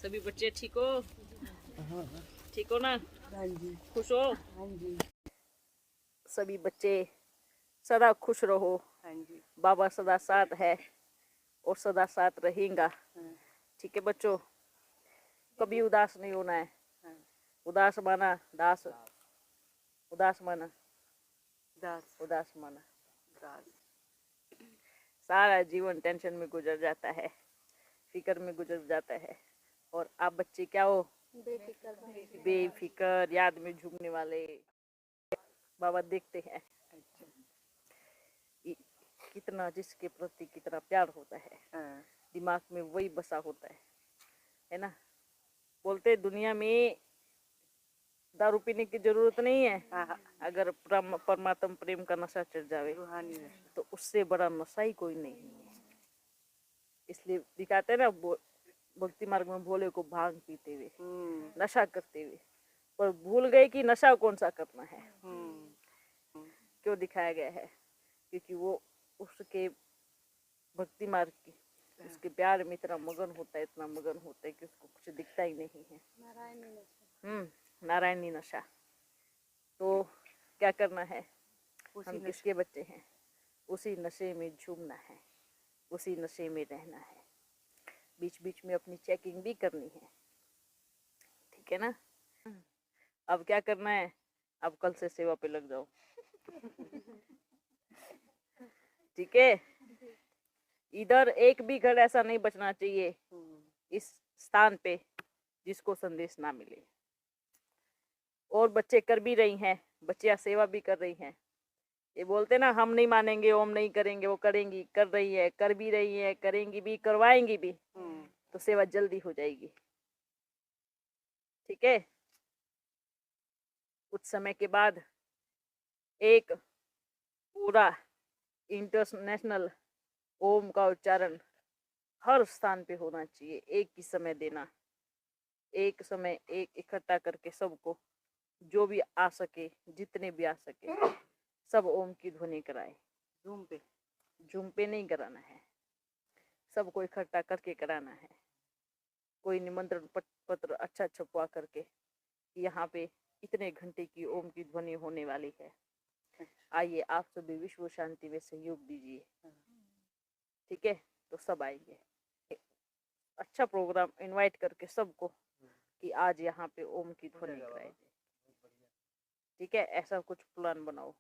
सभी बच्चे ठीक हो? ठीक हो ना? हाँ जी। खुश हो? हाँ जी। सभी बच्चे सदा खुश रहो। हाँ जी। बाबा सदा साथ है और सदा साथ रहेगा। हाँ। ठीक है बच्चों, कभी उदास नहीं होना है। हाँ। उदास माना दास, उदास माना दास, उदास माना दास। सारा जीवन टेंशन में गुजर जाता है, फिक्र में गुजर जाता है। और आप बच्चे क्या हो? बेफिक्र, याद में झूमने वाले। बाबा देखते हैं कितना जिसके प्रति कितना प्यार होता है। हाँ। दिमाग में वही बसा होता है ना। बोलते दुनिया में दारू पीने की जरूरत नहीं है। हाँ। अगर परमात्मा प्रेम का नशा चढ़ जावे रूहानी नशा। तो उससे बड़ा नशा ही कोई नहीं है। इसलिए दिखाते हैं ना भक्ति मार्ग में भोले को भांग पीते हुए, नशा करते हुए, पर भूल गए कि नशा कौन सा करना है। क्यों दिखाया गया है? क्योंकि वो उसके भक्ति मार्ग की उसके प्यार में इतना मगन होता है, इतना मगन होता है कि उसको कुछ दिखता ही नहीं है। नारायणी नशा। तो क्या करना है? हम किसके बच्चे हैं? उसी नशे में झूमना है, उसी नशे में रहना है। बीच बीच में अपनी चेकिंग भी करनी है, ठीक है ना। अब क्या करना है? अब कल से सेवा पे लग जाओ, ठीक है। इधर एक भी घर ऐसा नहीं बचना चाहिए इस स्थान पे जिसको संदेश ना मिले। और बच्चे कर भी रही हैं, बच्चियां सेवा भी कर रही हैं। ये बोलते ना हम नहीं मानेंगे, ओम नहीं करेंगे, वो करेंगी, कर रही है, कर भी रही है, करेंगी भी, करवाएंगी भी। तो सेवा जल्दी हो जाएगी, ठीक है। कुछ समय के बाद एक पूरा इंटरनेशनल ओम का उच्चारण हर स्थान पे होना चाहिए। एक ही समय देना, एक समय एक इकट्ठा करके सबको, जो भी आ सके, जितने भी आ सके, सब ओम की ध्वनि कराए। झूम पे नहीं कराना है, सबको इकट्ठा करके कराना है। कोई निमंत्रण पत्र अच्छा छपवा करके यहाँ पे इतने घंटे की ओम की ध्वनि होने वाली है, आइए आप सभी विश्व शांति में सहयोग दीजिए, ठीक है। तो सब आएंगे। अच्छा प्रोग्राम इनवाइट करके सबको कि आज यहाँ पे ओम की ध्वनि कराई जाए, ठीक है। ऐसा कुछ प्लान बनाओ,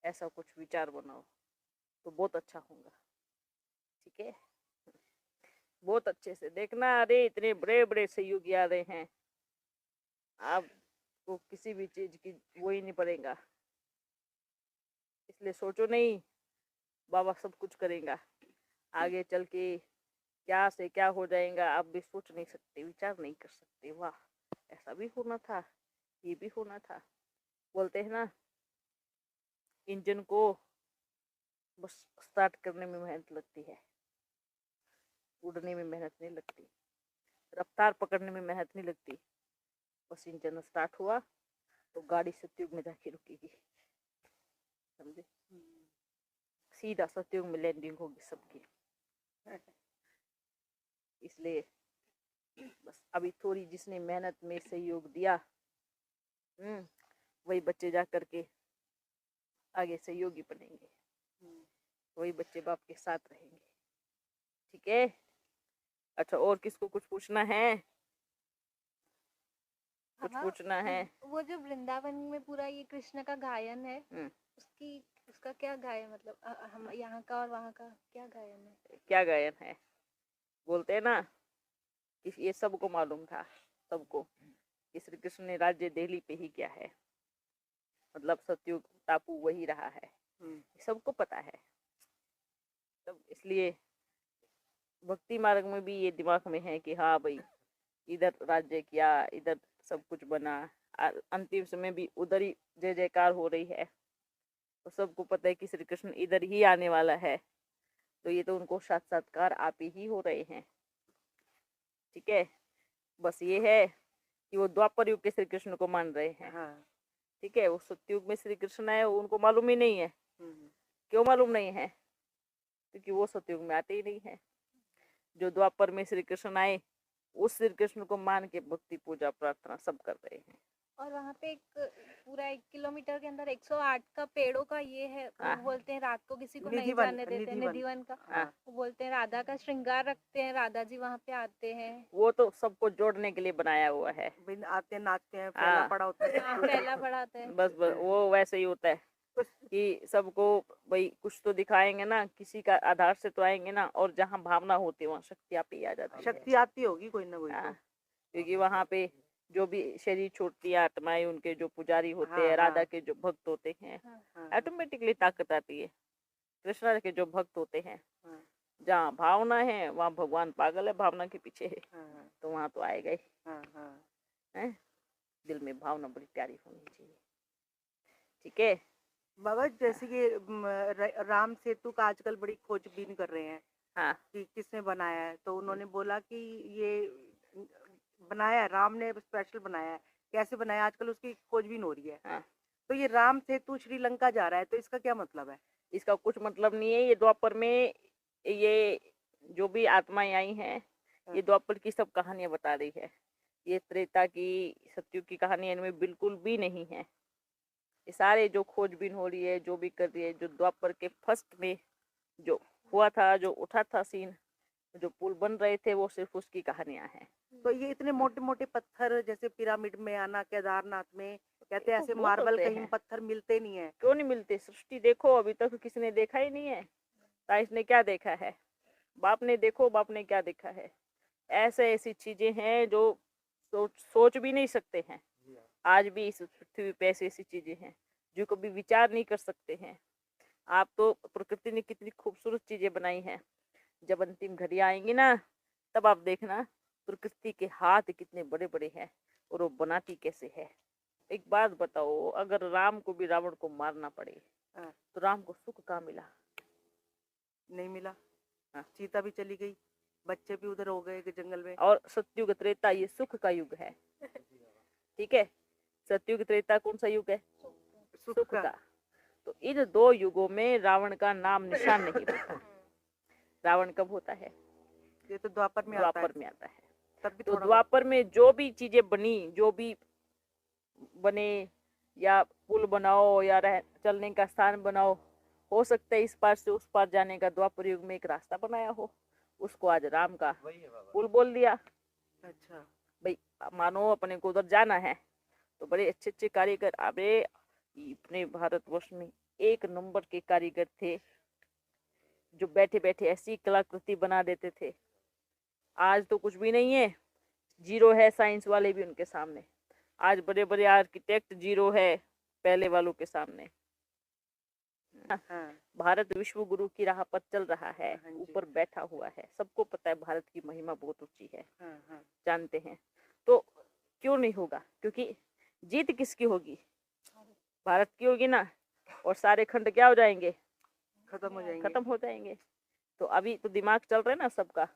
ऐसा कुछ विचार बनाओ तो बहुत अच्छा होगा, ठीक है। बहुत अच्छे से देखना। अरे इतने बड़े बड़े सहयोगी आ रहे हैं, आपको किसी भी चीज की वो ही नहीं पड़ेगा। इसलिए सोचो नहीं बाबा सब कुछ करेगा, आगे चल के क्या से क्या हो जाएगा आप भी सोच नहीं सकते, विचार नहीं कर सकते। वाह ऐसा भी होना था, ये भी होना था। बोलते हैं ना इंजन को बस स्टार्ट करने में मेहनत लगती है, उड़ने में मेहनत नहीं लगती, रफ्तार पकड़ने में मेहनत नहीं लगती। बस इंजन स्टार्ट हुआ तो गाड़ी सतयुग में जाके रुकेगी, समझे। सीधा सतयुग में लैंडिंग होगी सबकी। इसलिए बस अभी थोड़ी जिसने मेहनत में सहयोग दिया वही बच्चे जा करके आगे सहयोगी बनेंगे, वही बच्चे बाप के साथ रहेंगे, ठीक है। अच्छा और किसको कुछ पूछना है? कुछ पूछना है? वो जो वृंदावन में पूरा ये कृष्ण का गायन है, उसका क्या गायन, मतलब हम यहाँ का और वहाँ का क्या गायन है? क्या गायन है? बोलते हैं ना कि ये सबको मालूम था, सबको कि श्री कृष्ण ने राज्य दिल्ली पे ही किया है, मतलब सतयुग टापू वही रहा है, सबको पता है। तब इसलिए भक्ति मार्ग में भी ये दिमाग में है कि हाँ भाई इधर राज्य किया, इधर सब कुछ बना, अंतिम समय भी उधर ही जय जयकार हो रही है। तो सबको पता है कि श्री कृष्ण इधर ही आने वाला है, तो ये तो उनको साक्षात्कार आप ही हो रहे हैं, ठीक है। बस ये है कि वो द्वापर युग के श्री कृष्ण को मान रहे हैं, ठीक है। वो सतयुग में श्री कृष्ण आए उनको मालूम ही नहीं है। क्यों मालूम नहीं है? क्योंकि वो सतयुग में आते ही नहीं है। जो द्वापर में श्री कृष्ण आए उस श्री कृष्ण को मान के भक्ति पूजा प्रार्थना सब कर रहे हैं। और वहाँ पे एक पूरा 1 किलोमीटर के अंदर 108 का पेड़ों का ये है, वो बोलते हैं रात को किसी को नहीं निधिवन, जाने देते, निधिवन का। हाँ। वो बोलते हैं राधा का श्रृंगार रखते हैं, राधा जी वहाँ पे आते हैं। वो तो सबको जोड़ने के लिए बनाया हुआ है। बिन आते हैं, नाचते हैं, फैला हाँ। पड़ा होता है। हाँ, पहला पढ़ाते हैं। बस वो वैसे ही होता है कि सबको भाई कुछ तो दिखाएंगे ना, किसी का आधार से तो आएंगे ना, और जहाँ भावना होती है वहाँ शक्ति आप ही आ जाती है। शक्ति आती होगी कोई ना कोई हाँ, तो। क्योंकि वहाँ पे जो भी शरीर छोड़ती है आत्माएं, उनके जो पुजारी होते हाँ, हैं, राधा हाँ। के जो भक्त होते हैं, हाँ, ऑटोमेटिकली ताकत आती है। कृष्णा के जो भक्त होते हैं, हाँ, जहाँ भावना है वहाँ भगवान पागल है, भावना के पीछे है, हाँ, तो वहाँ तो आएगा ही। हाँ, हाँ। हैं? दिल में भावना बड़ी प्यारी होनी चाहिए। ठीक है बाबा, जैसे कि राम सेतु का आजकल बड़ी खोजबीन कर रहे हैं हाँ कि किसने बनाया है, तो उन्होंने बोला कि ये बनाया है, राम ने स्पेशल बनाया है। कैसे बनाया, आजकल उसकी खोजबीन हो रही है। हाँ। तो ये राम सेतु श्रीलंका जा रहा है, तो इसका क्या मतलब है? इसका कुछ मतलब नहीं है। ये द्वापर में ये जो भी आत्माएं आई हैं, ये द्वापर की सब कहानियां बता रही है। ये त्रेता की, सतयुग की कहानियां इनमें बिल्कुल भी नहीं है। ये सारे जो खोजबीन हो रही है, जो भी कर रही है, जो द्वापर के फर्स्ट में जो हुआ था, जो उठा था सीन, जो पुल बन रहे थे, वो सिर्फ उसकी कहानियां हैं। तो ये इतने मोटे मोटे पत्थर, जैसे पिरामिड में आना, केदारनाथ में कहते हैं ऐसे बहुत मार्बल होते कहीं हैं। पत्थर मिलते नहीं है। क्यों नहीं मिलते? सृष्टि देखो, अभी तक किसी ने देखा ही नहीं है। साइंस ने क्या देखा है? बाप ने देखो, बाप ने क्या देखा है? ऐसे ऐसी चीजें हैं जो सोच भी नहीं सकते हैं। आज भी इस पृथ्वी पे ऐसी ऐसी चीजें हैं जो कभी विचार नहीं कर सकते हैं। आप तो प्रकृति ने कितनी खूबसूरत चीजें बनाई हैं। जब अंतिम घड़ी आएंगी ना, तब आप देखना प्रकृति के हाथ कितने बड़े बड़े हैं और वो बनाती कैसे है। एक बात बताओ, अगर राम को भी रावण को मारना पड़े तो राम को सुख कहाँ मिला? नहीं मिला। हाँ। सीता भी चली गई, बच्चे भी उधर हो गए कि जंगल में। और सतयुग त्रेता ये सुख का युग है। ठीक है, सतयुग त्रेता कौन सा युग है? सुख का। तो इन दो युगों में रावण का नाम निशान नहीं होता। रावण कब होता है? ये तो द्वापर में आता है। द्वापर में आता है। तब भी तो थोड़ा द्वापर में जो भी चीजें बनी, जो भी बने, या पुल बनाओ या चलने का स्थान बनाओ, हो सकता है इस पार से उस पार जाने का द्वापर युग में एक रास्ता बनाया हो, उसको आज राम का पुल बोल दिया। अच्छा। भाई मानो अपने को उधर जाना है, तो बड़े अच्छे अच्छे कारीगर, अबे अपने भारतवर्ष में एक नंबर के कारीगर थे जो बैठे बैठे ऐसी कलाकृति बना देते थे। आज तो कुछ भी नहीं है, जीरो है साइंस वाले भी उनके सामने। आज बड़े बड़े आर्किटेक्ट जीरो है पहले वालों के सामने। हाँ। भारत विश्व गुरु की राह पर चल रहा है, हाँ जी। ऊपर बैठा हुआ है। सबको पता है भारत की महिमा बहुत ऊंची है, हाँ, हाँ। जानते हैं। तो क्यों नहीं होगा? क्योंकि जीत किसकी होगी? भारत की होगी ना, और सारे खंड क्या हो जाएंगे? खत्म हो जाएंगे। खत्म हो जाएंगे। तो अभी तो दिमाग चल रहा है ना सबका,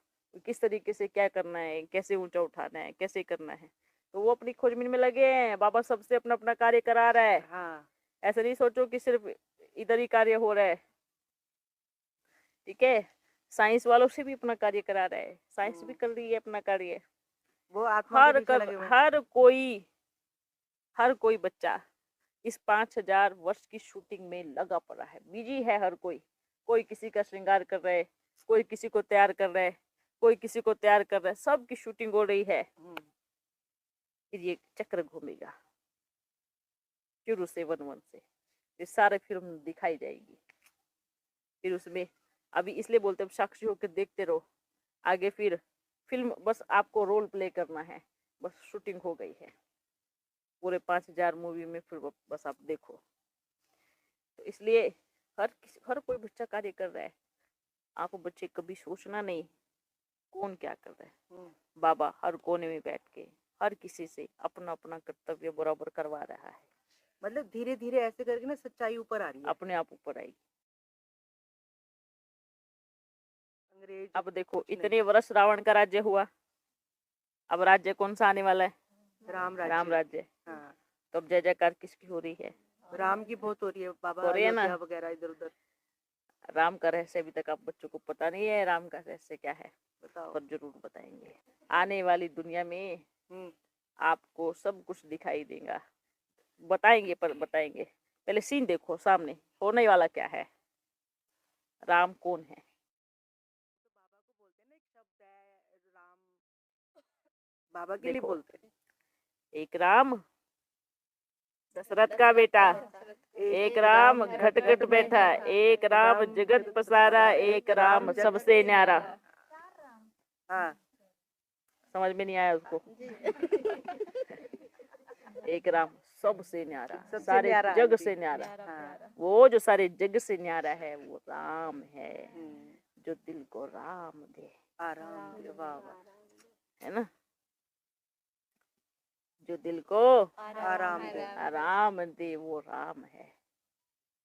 किस तरीके से क्या करना है, कैसे ऊंचा उठाना है, कैसे करना है। तो वो अपनी खोजबीन में लगे हैं। बाबा सबसे अपना अपना कार्य करा रहा है। हाँ। ऐसा नहीं सोचो कि सिर्फ इधर ही कार्य हो रहा है। ठीक है, साइंस वालों से भी अपना कार्य करा रहा है, साइंस भी कर रही है अपना कार्य। वो आत्मा के पीछे लगे हुए हैं। हर कोई बच्चा इस 5000 वर्ष की शूटिंग में लगा पड़ा है, बिजी है हर कोई। कोई किसी का श्रृंगार कर रहा है, कोई किसी को तैयार कर रहा है, कोई किसी को तैयार कर रहा है, सबकी शूटिंग हो रही है। फिर ये चक्र घूमेगा शुरू से 1-1 से, ये सारे फिल्म दिखाई जाएगी। फिर उसमें अभी इसलिए बोलते हैं साक्षी होकर देखते रहो, आगे फिर फिल्म बस आपको रोल प्ले करना है, बस शूटिंग हो गई है पूरे 5000 मूवी में, फिर बस आप देखो। तो इसलिए हर कोई बच्चा कार्य कर रहा है। आप बच्चे कभी सोचना नहीं कौन क्या कर रहा है। बाबा हर कोने में बैठ के हर किसी से अपना अपना कर्तव्य बराबर करवा रहा है। मतलब धीरे धीरे ऐसे करके ना सच्चाई ऊपर आ रही है, अपने आप ऊपर आएगी। अंग्रेज अब देखो इतने वर्ष रावण का राज्य हुआ, अब राज्य कौन सा आने वाला है? राम राज्य। राम राज्य। हाँ। तो अब जय जयकार किसकी हो रही है? राम की बहुत हो रही है बाबा, हो रही है ना? अयोध्या वगैरह इधर उधर। राम का रहस्य अभी तक आप बच्चों को पता नहीं है, राम का रहस्य क्या है, बताओ। पर जरूर बताएंगे। आने वाली दुनिया में हम्म, आपको सब कुछ दिखाई देगा। बताएंगे पर बताएंगे, पहले सीन देखो सामने होने वाला क्या है। राम कौन है? तो बाबा को बोलते हैं ना, एक शब्द है राम, बाबा के लिए देखो, बोलते हैं। एक राम दशरथ का बेटा, एक राम घट घट बैठा, एक राम जगत पसारा, एक राम सबसे न्यारा। हाँ, समझ में नहीं आया उसको? एक राम सबसे न्यारा, सबसे सारे न्यारा, जग जी। से न्यारा। हाँ, वो जो सारे जग से न्यारा है वो राम है, हम्म, जो दिल को राम दे, आराम दे, वाह वाह, है ना? जो दिल को आराम दे, आराम दे वो राम है,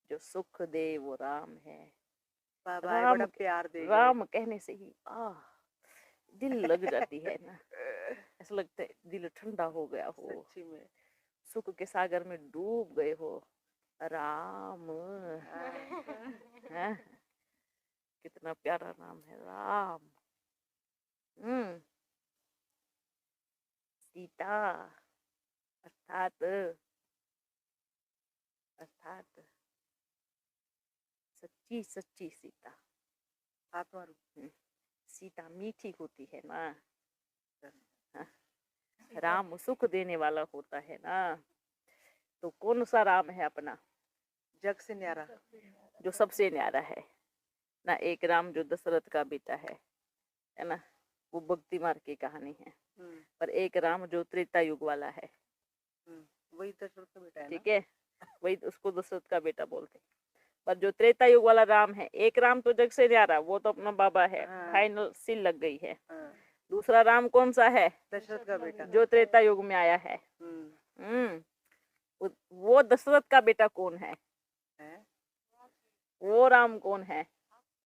जो सुख दे वो राम है। बाबा ये राम बड़ा प्यार दे गए। राम कहने से ही दिल लग जाती है ना, ऐसा लगता है दिल ठंडा हो गया हो, सच्ची में। सुख के सागर में डूब गए हो। राम है, कितना प्यारा नाम है राम। सीता अर्थात अर्थात सच्ची सच्ची सीता। हाथ मारो। सीता मीठी होती है ना, हाँ? राम सुख देने वाला होता है ना। तो कौन सा राम है अपना? जग से न्यारा। जो सबसे न्यारा है ना। एक राम जो दशरथ का बेटा है ना, वो भक्ति मार्ग की कहानी है। पर एक राम जो त्रेता युग वाला है, वही दशरथ का बेटा है ना। ठीक है, वही उसको दशरथ का बेटा बोलते। पर जो त्रेता युग वाला राम है, एक राम तो जग से न्यारा, वो तो अपना बाबा है, फाइनल सील लग गई है। दूसरा राम कौन सा है? दशरथ का बेटा, जो त्रेता युग में आया है। वो दशरथ का बेटा कौन है? वो राम कौन है?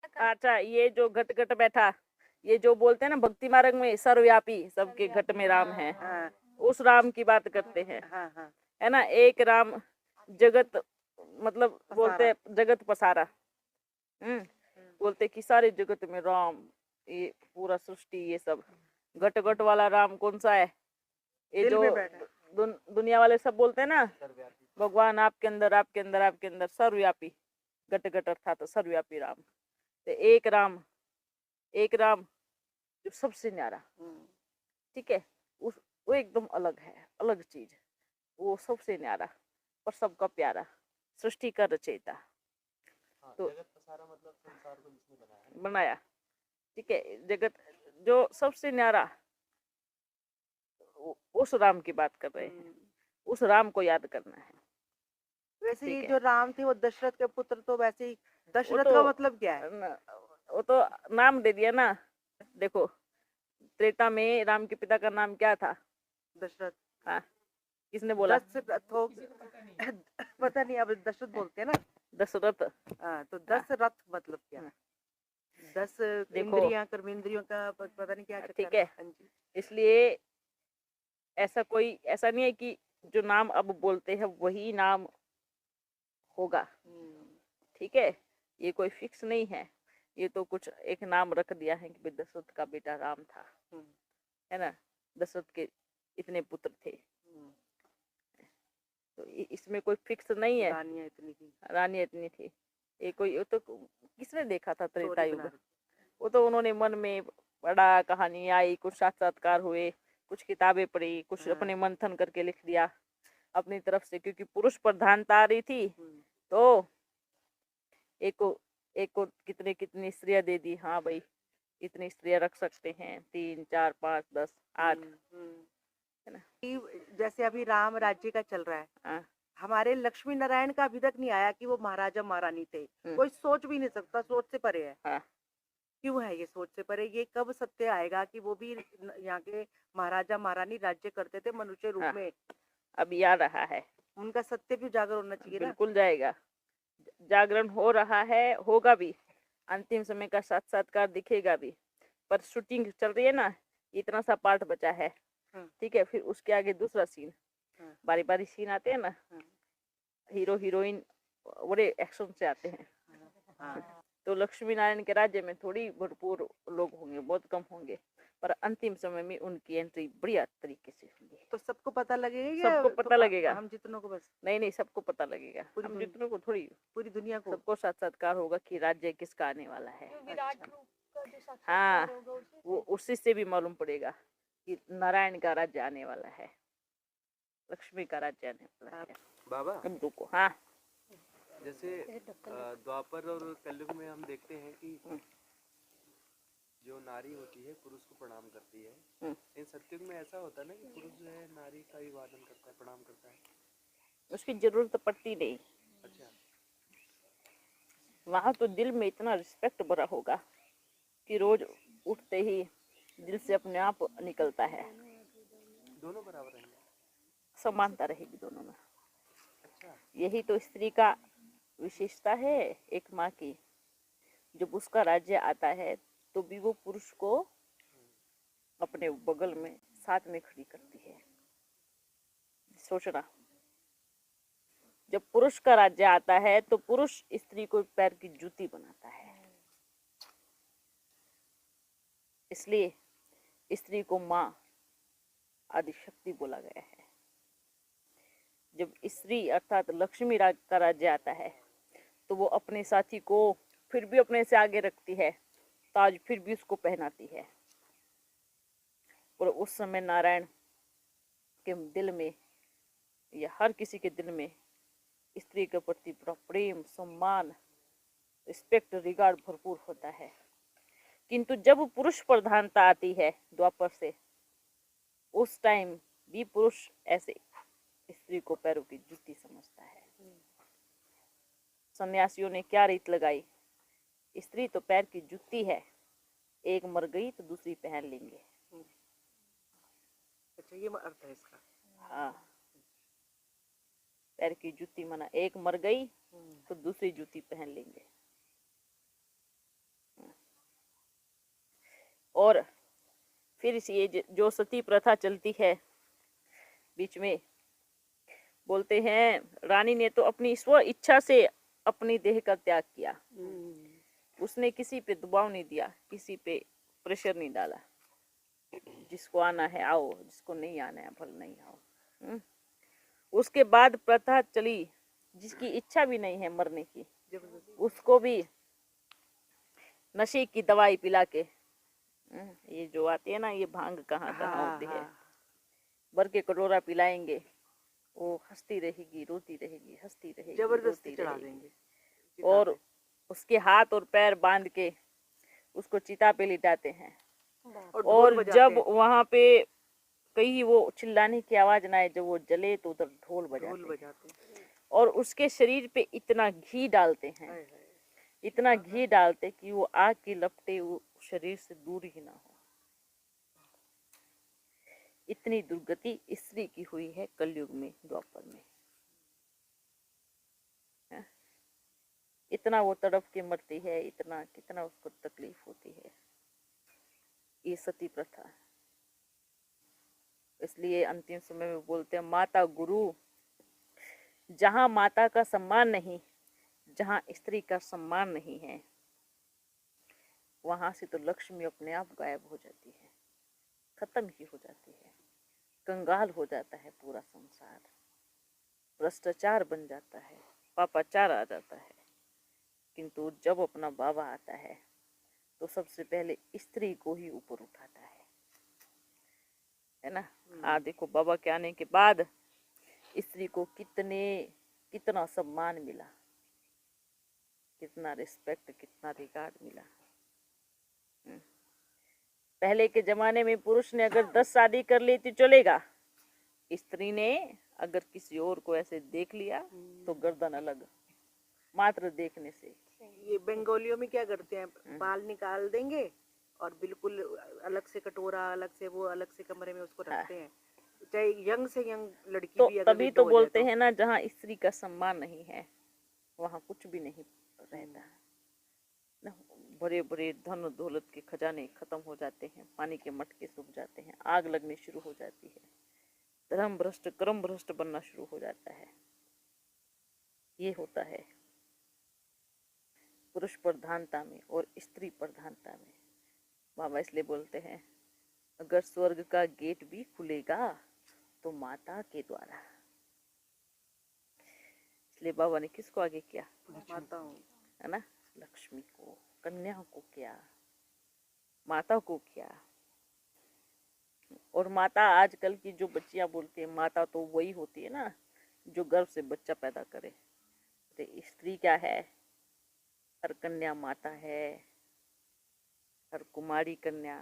अच्छा, ये जो घट घट बैठा, ये जो बोलते हैं ना भक्ति मार्ग में सर्वव्यापी, सबके घट में राम है, उस राम की बात करते हैं, है ना। एक राम जगत मतलब बोलते जगत पसारा, बोलते कि सारे जगत में राम, ये पूरा सृष्टि ये सब। घट घट वाला राम कौन सा है? ये दिल जो में बैठा है। दुनिया वाले सब बोलते हैं ना, भगवान आपके अंदर आपके अंदर आपके अंदर सर्वव्यापी, घट घट अर्थात सर्वव्यापी राम। तो एक राम जो सबसे न्यारा, ठीक है, वो एकदम अलग है, अलग चीज। वो सबसे न्यारा और सबका प्यारा, सृष्टि का रचयिता। तो जगत पसारा मतलब संसार को जिसने बनाया, ठीक है, जगत जो सबसे न्यारा, उस राम की बात कर रहे हैं। उस राम को याद करना है। वैसे ये ठीक जो राम थे वो दशरथ के पुत्र, तो वैसे ही दशरथ तो का मतलब क्या है? वो तो नाम दे दिया ना। देखो, त्रेता में राम के पिता का नाम क्या था? दशरथ। हाँ, किसने बोला? दशरथों पता नहीं, अब दशरथ बोलते हैं ना। दशरथ। हाँ, तो दशरथ मतलब क्या है? 10 देखो, इंद्रियां कर्मेंद्रियों का पता नहीं क्या चक्कर ठीक है, हाँ जी। इसलिए ऐसा नहीं है कि जो नाम अब बोलते हैं वही नाम होगा, ठीक है। ये कोई फिक्स नहीं है, ये तो कुछ एक नाम रख दिया है कि दशरथ का बेटा राम था, है ना। दशरथ के इतने पुत्र थे, तो इसमें कोई फिक्स नहीं है। रानियां इतनी थी, ये कोई, वो तो किसने देखा था त्रेता युग? वो तो उन्होंने मन में पढ़ा, कहानी आई, कुछ साक्षात्कार हुए, कुछ किताबें पढ़ी, कुछ अपने मंथन करके लिख दिया अपनी तरफ से, क्योंकि पुरुष प्रधानता आ रही थी। तो एक को कितनी स्त्रियां दे दी, हाँ भाई इतनी स्त्रियां रख सकते हैं, 3 4 5 10 8, है ना। जैसे अभी राम राज्य का चल रहा है, हमारे लक्ष्मी नारायण का अभी तक नहीं आया कि वो महाराजा महारानी थे। कोई सोच भी नहीं सकता, सोच से परे है। क्यों है ये सोच से परे? ये कब सत्य आएगा कि वो भी यहाँ के महाराजा महारानी राज्य करते थे मनुष्य रूप में? अभी आ रहा है, उनका सत्य भी उजागर होना चाहिए ना। बिल्कुल जाएगा, जागरण हो रहा है, होगा भी, अंतिम समय का साक्षात्कार दिखेगा भी। पर शूटिंग चल रही है ना, इतना सा पार्ट बचा है, ठीक है। फिर उसके आगे दूसरा सीन, बारी बारी सीन आते हैं ना, हीरो हीरोइन बड़े एक्शन से आते हैं। तो लक्ष्मी नारायण के राज्य में थोड़ी भरपूर लोग होंगे, बहुत कम होंगे। पर अंतिम समय में उनकी एंट्री बढ़िया तरीके से हुई। तो सबको पता लगेगा या सबको पता लगेगा। हम जितनों को बस? नहीं सबको पता लगेगा, हम जितनों को थोड़ी, पूरी दुनिया को सबको साक्षात्कार होगा कि राज्य किसका आने वाला है। विराट रूप का जो हाँ, साक्षात्कार होगा वो उसी से भी मालूम पड़ेगा कि नारायण का राज्य आने वाला है, लक्ष्मी का राज्य आने वाला है। बाबा अब रुको। हाँ, जैसे द्वापर और कलयुग में हम देखते हैं कि जो नारी होती है पुरुष को प्रणाम करती है। इन सत्युग में ऐसा होता है ना कि पुरुष जो है नारी का ही वादन करता है, प्रणाम करता है? उसकी जरूरत तो पड़ती नहीं। अच्छा, वहाँ तो दिल में इतना रिस्पेक्ट भरा होगा कि रोज उठते ही दिल से अपने आप निकलता है। दोनों बराबर रहेंगे, समानता रहेगी दोनों में। अच्छा, यही तो स्त्री का विशेषता है एक माँ की। जब उसका राज्य आता है तो भी वो पुरुष को अपने बगल में साथ में खड़ी करती है। सोचना, जब पुरुष का राज्य आता है तो पुरुष स्त्री को पैर की जूती बनाता है। इसलिए स्त्री को माँ आदिशक्ति बोला गया है। जब स्त्री अर्थात लक्ष्मी का राज्य आता है तो वो अपने साथी को फिर भी अपने से आगे रखती है, ताज फिर भी उसको पहनाती है। और उस समय नारायण के दिल में या हर किसी के दिल में स्त्री के प्रति पूरा प्रेम, सम्मान, रिस्पेक्ट, रिगार्ड भरपूर होता है। किंतु जब पुरुष प्रधानता आती है द्वापर से, उस टाइम भी पुरुष ऐसे स्त्री को पैरों की जूती समझता है। सन्यासियों ने क्या रीत लगाई, स्त्री तो पैर की जूती है, एक मर गई तो दूसरी पहन लेंगे। अच्छा, ये अर्थ है इसका। हाँ, पैर की जूती माना एक मर गई तो दूसरी जूती पहन लेंगे। और फिर ये जो सती प्रथा चलती है बीच में, बोलते हैं रानी ने तो अपनी स्व इच्छा से अपनी देह का त्याग किया। उसने किसी पे दबाव नहीं दिया, किसी पे प्रेशर नहीं डाला। जिसको आना है आओ, जिसको नहीं आना है भले नहीं आओ। उसके बाद प्रथा चली, जिसकी इच्छा भी नहीं है मरने की, उसको भी नशे की दवाई पिला के, ये जो आती है ना, ये भांग कहाँ होती है, भर के कटोरा पिलाएंगे, वो हंसती रहेगी, रोती रहेगी, हंसती रहेगी, जबरदस्ती चढ़ा देंगे। और उसके हाथ और पैर बांध के उसको चिता पे लिटाते हैं। और जब वहां पे कहीं वो चिल्लाने की आवाज ना आए, जब वो जले तो उधर ढोल बजाते हैं। और उसके शरीर पे इतना घी डालते हैं, इतना घी डालते कि वो आग की लपटें वो शरीर से दूर ही ना हो। इतनी दुर्गति स्त्री की हुई है कलयुग में, द्वापर में। इतना वो तड़प के मरती है, इतना कितना उसको तकलीफ होती है, ये सती प्रथा। इसलिए अंतिम समय में बोलते हैं माता गुरु, जहां माता का सम्मान नहीं, जहां स्त्री का सम्मान नहीं है, वहां से तो लक्ष्मी अपने आप गायब हो जाती है, खत्म ही हो जाती है। कंगाल हो जाता है पूरा संसार, भ्रष्टाचार बन जाता है, पापाचार आ जाता है। किंतु जब अपना बाबा आता है तो सबसे पहले स्त्री को ही ऊपर उठाता है ना। देखो बाबा के आने के बाद स्त्री को कितना सम्मान मिला, कितना रिस्पेक्ट, कितना रिगार्ड मिला। पहले के जमाने में पुरुष ने अगर 10 शादी कर ली तो चलेगा, स्त्री ने अगर किसी और को ऐसे देख लिया तो गर्दन अलग, मात्र देखने से। ये बंगालियों में क्या करते हैं, बाल निकाल देंगे और बिल्कुल अलग से कटोरा, अलग से वो, अलग से कमरे में उसको रखते हैं, चाहे यंग से यंग लड़की तो भी अगर तभी तो बोलते हैं ना, जहाँ स्त्री का सम्मान नहीं है वहाँ कुछ भी नहीं रहता। बड़े बड़े धन दौलत के खजाने खत्म हो जाते हैं, पानी के मटके सूख जाते हैं, आग लगनी शुरू हो जाती है, धर्म भ्रष्ट, कर्म भ्रष्ट बनना शुरू हो जाता है। ये होता है पुरुष प्रधानता में और स्त्री प्रधानता में। बाबा इसलिए बोलते हैं अगर स्वर्ग का गेट भी खुलेगा तो माता के द्वारा। इसलिए बाबा ने किसको आगे किया? माता हूँ, है ना, लक्ष्मी को, कन्या को किया, माता को किया। और माता आजकल की जो बच्चियां बोलती है माता, तो वही होती है ना जो गर्भ से बच्चा पैदा करे। तो स्त्री क्या है? हर कन्या माता है, हर कुमारी कन्या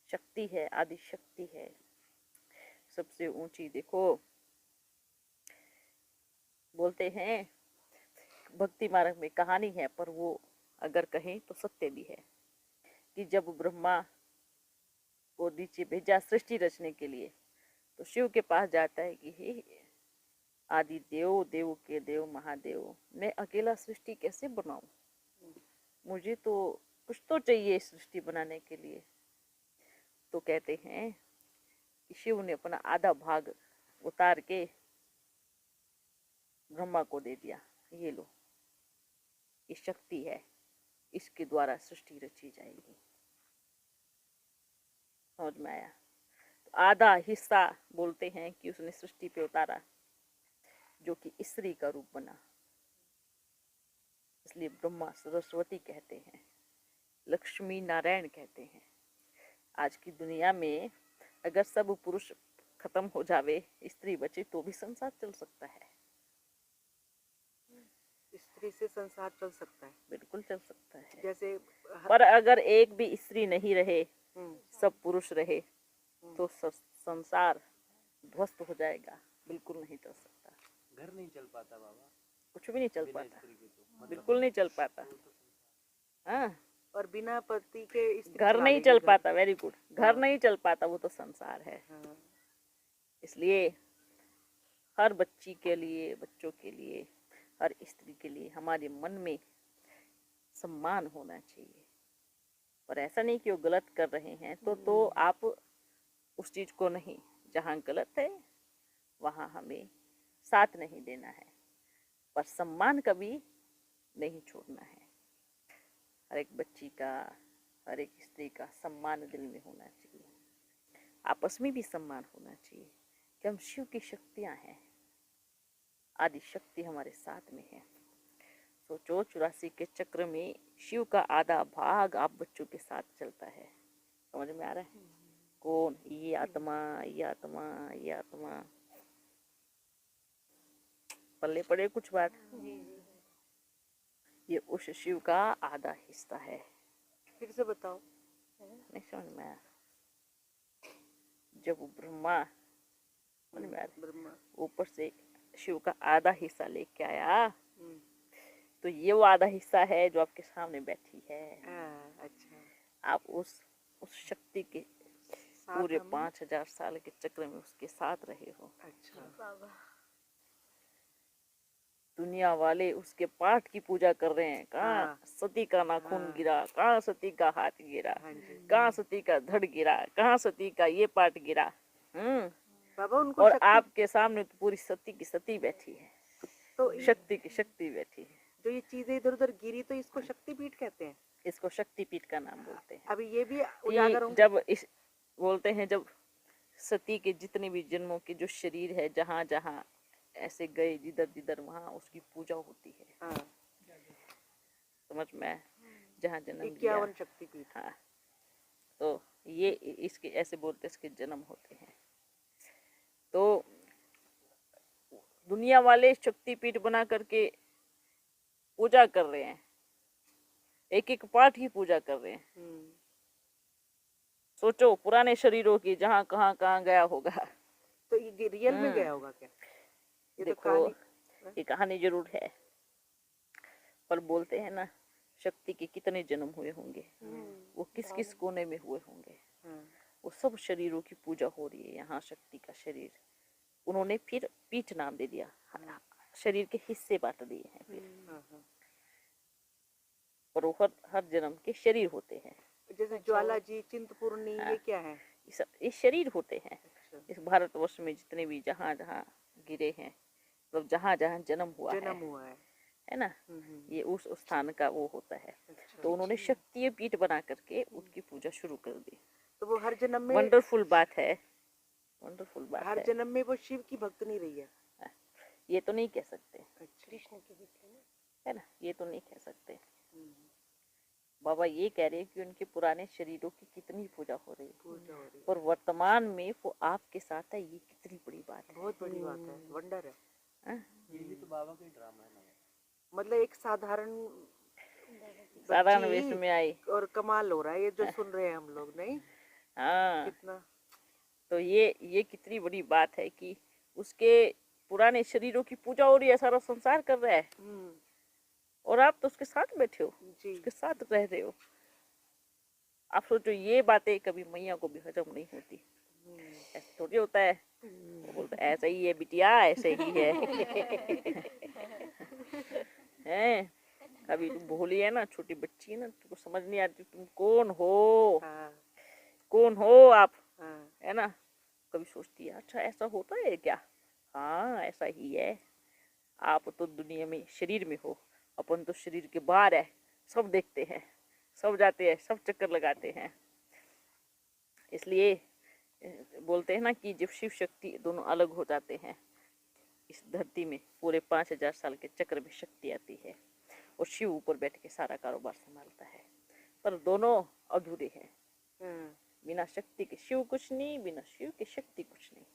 शक्ति है, आदि शक्ति है, सबसे ऊंची। देखो बोलते हैं भक्ति मार्ग में कहानी है, पर वो अगर कहें तो सत्य भी है कि जब ब्रह्मा को नीचे भेजा सृष्टि रचने के लिए, तो शिव के पास जाता है कि हे आदि देव, देव के देव महादेव, मैं अकेला सृष्टि कैसे बनाऊं? मुझे तो कुछ तो चाहिए सृष्टि बनाने के लिए। तो कहते हैं कि शिव ने अपना आधा भाग उतार के ब्रह्मा को दे दिया, ये लो, ये शक्ति है, इसके द्वारा सृष्टि रची जाएगी। समझ में आया? तो आधा हिस्सा बोलते हैं कि उसने सृष्टि पे उतारा, जो कि स्त्री का रूप बना। इसलिए ब्रह्मा सरस्वती कहते हैं, लक्ष्मी नारायण कहते हैं। आज की दुनिया में अगर सब पुरुष खत्म हो जावे, स्त्री बचे, तो भी संसार चल सकता है। स्त्री से संसार चल सकता है, बिल्कुल चल सकता है। जैसे पर अगर एक भी स्त्री नहीं रहे, सब पुरुष रहे, तो संसार ध्वस्त हो जाएगा, बिल्कुल नहीं चल सकता। घर नहीं चल पाता बाबा, कुछ भी नहीं चल बिना पाता, स्त्री के तो बिल्कुल नहीं चल पाता। हाँ, और बिना पति के स्त्री घर चला नहीं लेगी चल घर। पाता। वेरी गुड, घर हाँ। नहीं चल पाता, वो तो संसार है। हाँ। इसलिए हर बच्ची के लिए, बच्चों के लिए, हर स्त्री के लिए हमारे मन में सम्मान होना चाहिए। और ऐसा नहीं कि वो गलत कर रहे हैं तो आप उस चीज को नहीं, जहाँ गलत है वहाँ हमें साथ नहीं देना है, पर सम्मान कभी नहीं छोड़ना है। हर एक बच्ची का, हर एक स्त्री का सम्मान दिल में होना चाहिए। आपस में भी सम्मान होना चाहिए कि हम शिव की शक्तियां हैं, आदि शक्ति हमारे साथ में है। सोचो 84 के चक्र में शिव का आधा भाग आप बच्चों के साथ चलता है। समझ में आ रहा है? कौन? ये आत्मा, ये आत्मा, ये आत्मा। पल्ले पड़े कुछ बात? ये उस शिव का आधा हिस्सा है। फिर से बताओ। नहीं समझ में आया? जब ब्रह्मा, समझ में आ रहा है, ऊपर से शिव का आधा हिस्सा लेके आया, तो ये वो आधा हिस्सा है जो आपके सामने बैठी है। अच्छा। आप उस शक्ति के पूरे 5000 साल के चक्र में उसके साथ रहे हो। अच्छा। दुनिया वाले उसके पाठ की पूजा कर रहे हैं। कहाँ सती का नाखून गिरा, कहाँ सती का हाथ गिरा, कहाँ सती का धड़ गिरा, कहाँ सती का ये पाठ गिरा। बाबा उनको और आपके सामने तो पूरी सती की सती बैठी है, तो शक्ति की शक्ति बैठी है। जो ये चीजें इधर उधर गिरी, तो इसको शक्तिपीठ कहते हैं। इसको शक्तिपीठ का नाम बोलते हैं। अभी ये भी उजागर होंगे। जब इस बोलते हैं, जब सती के जितने भी जन्मों के जो शरीर है, जहाँ जहाँ ऐसे गए, जिधर जिधर, वहाँ उसकी पूजा होती है। हाँ। समझ में? जहाँ जन्म 51 शक्तिपीठ। हाँ, तो ये इसके ऐसे बोलते, इसके जन्म होते हैं। तो दुनिया वाले शक्तिपीठ बना करके पूजा कर रहे हैं, एक एक पाठ की पूजा कर रहे हैं। सोचो पुराने शरीरों की, जहाँ कहाँ कहाँ गया होगा। तो ये रियल में गया होगा क्या? ये देखो, तो ये कहानी जरूर है, पर बोलते हैं ना, शक्ति के कितने जन्म हुए होंगे, वो किस किस कोने में हुए होंगे, वो सब शरीरों की पूजा हो रही है। यहाँ शक्ति का शरीर उन्होंने फिर पीठ नाम दे दिया, शरीर के हिस्से बांट दिए हैं फिर। और वो हर जन्म के शरीर होते हैं। जैसे ज्वाला जी, चिंतपूर्णी, ये क्या है? ये शरीर होते हैं। इस भारतवर्ष में जितने भी जहाँ जहाँ गिरे हैं, मतलब जहाँ जहाँ जन्म हुआ है, है ना, ये उस स्थान का वो होता है। तो उन्होंने शक्ति पीठ बना करके उसकी पूजा शुरू कर दी। तो वो हर जन्म में, वंडरफुल बात है, वंडरफुल बात हर है। जन्म में वो शिव की भक्त नहीं रही है। ये तो नहीं कह सकते, कृष्ण की भी थी ना। है ना, ये तो नहीं कह सकते। बाबा ये कह रहे हैं कि उनके पुराने शरीरों की कितनी पूजा हो रही है, और वर्तमान में वो आपके साथ है, ये कितनी बड़ी बात है। बहुत बड़ी बात है, वंडर है। ये भी तो बाबा का ही ड्रामा है ना। मतलब एक साधारण साधारण बच्ची वेश में आई और कमाल हो रहा है ये जो सुन रहे हैं हम लोग, नहीं? हाँ, कितना तो ये कितनी बड़ी बात है कि उसके पुराने शरीरों की पूजा हो रही है, सारा संसार कर रहा है, और आप तो उसके साथ बैठे हो, जी। उसके साथ रह रहे हो। आप सोचो, ये बातें कभी मैया को भी हजम नहीं होती। ऐसा थोड़ी होता है, वो बोलते ऐसा ही है बिटिया, ऐसे ही है। हैं, कभी तुम भोली है ना, छोटी बच्ची है ना, तुमको समझ नहीं आती तुम कौन हो, कौन हो आप, है ना। कभी सोचती है अच्छा ऐसा होता है क्या, हाँ ऐसा ही है। आप तो दुनिया में शरीर में हो, अपन तो शरीर के बाहर है, सब देखते हैं, सब जाते हैं, सब चक्कर लगाते हैं। इसलिए बोलते हैं ना कि जब शिव शक्ति दोनों अलग हो जाते हैं, इस धरती में पूरे 5000 साल के चक्र में शक्ति आती है, और शिव ऊपर बैठ के सारा कारोबार संभालता है। पर दोनों अधूरे हैं। बिना शक्ति के शिव कुछ नहीं, बिना शिव के शक्ति कुछ नहीं।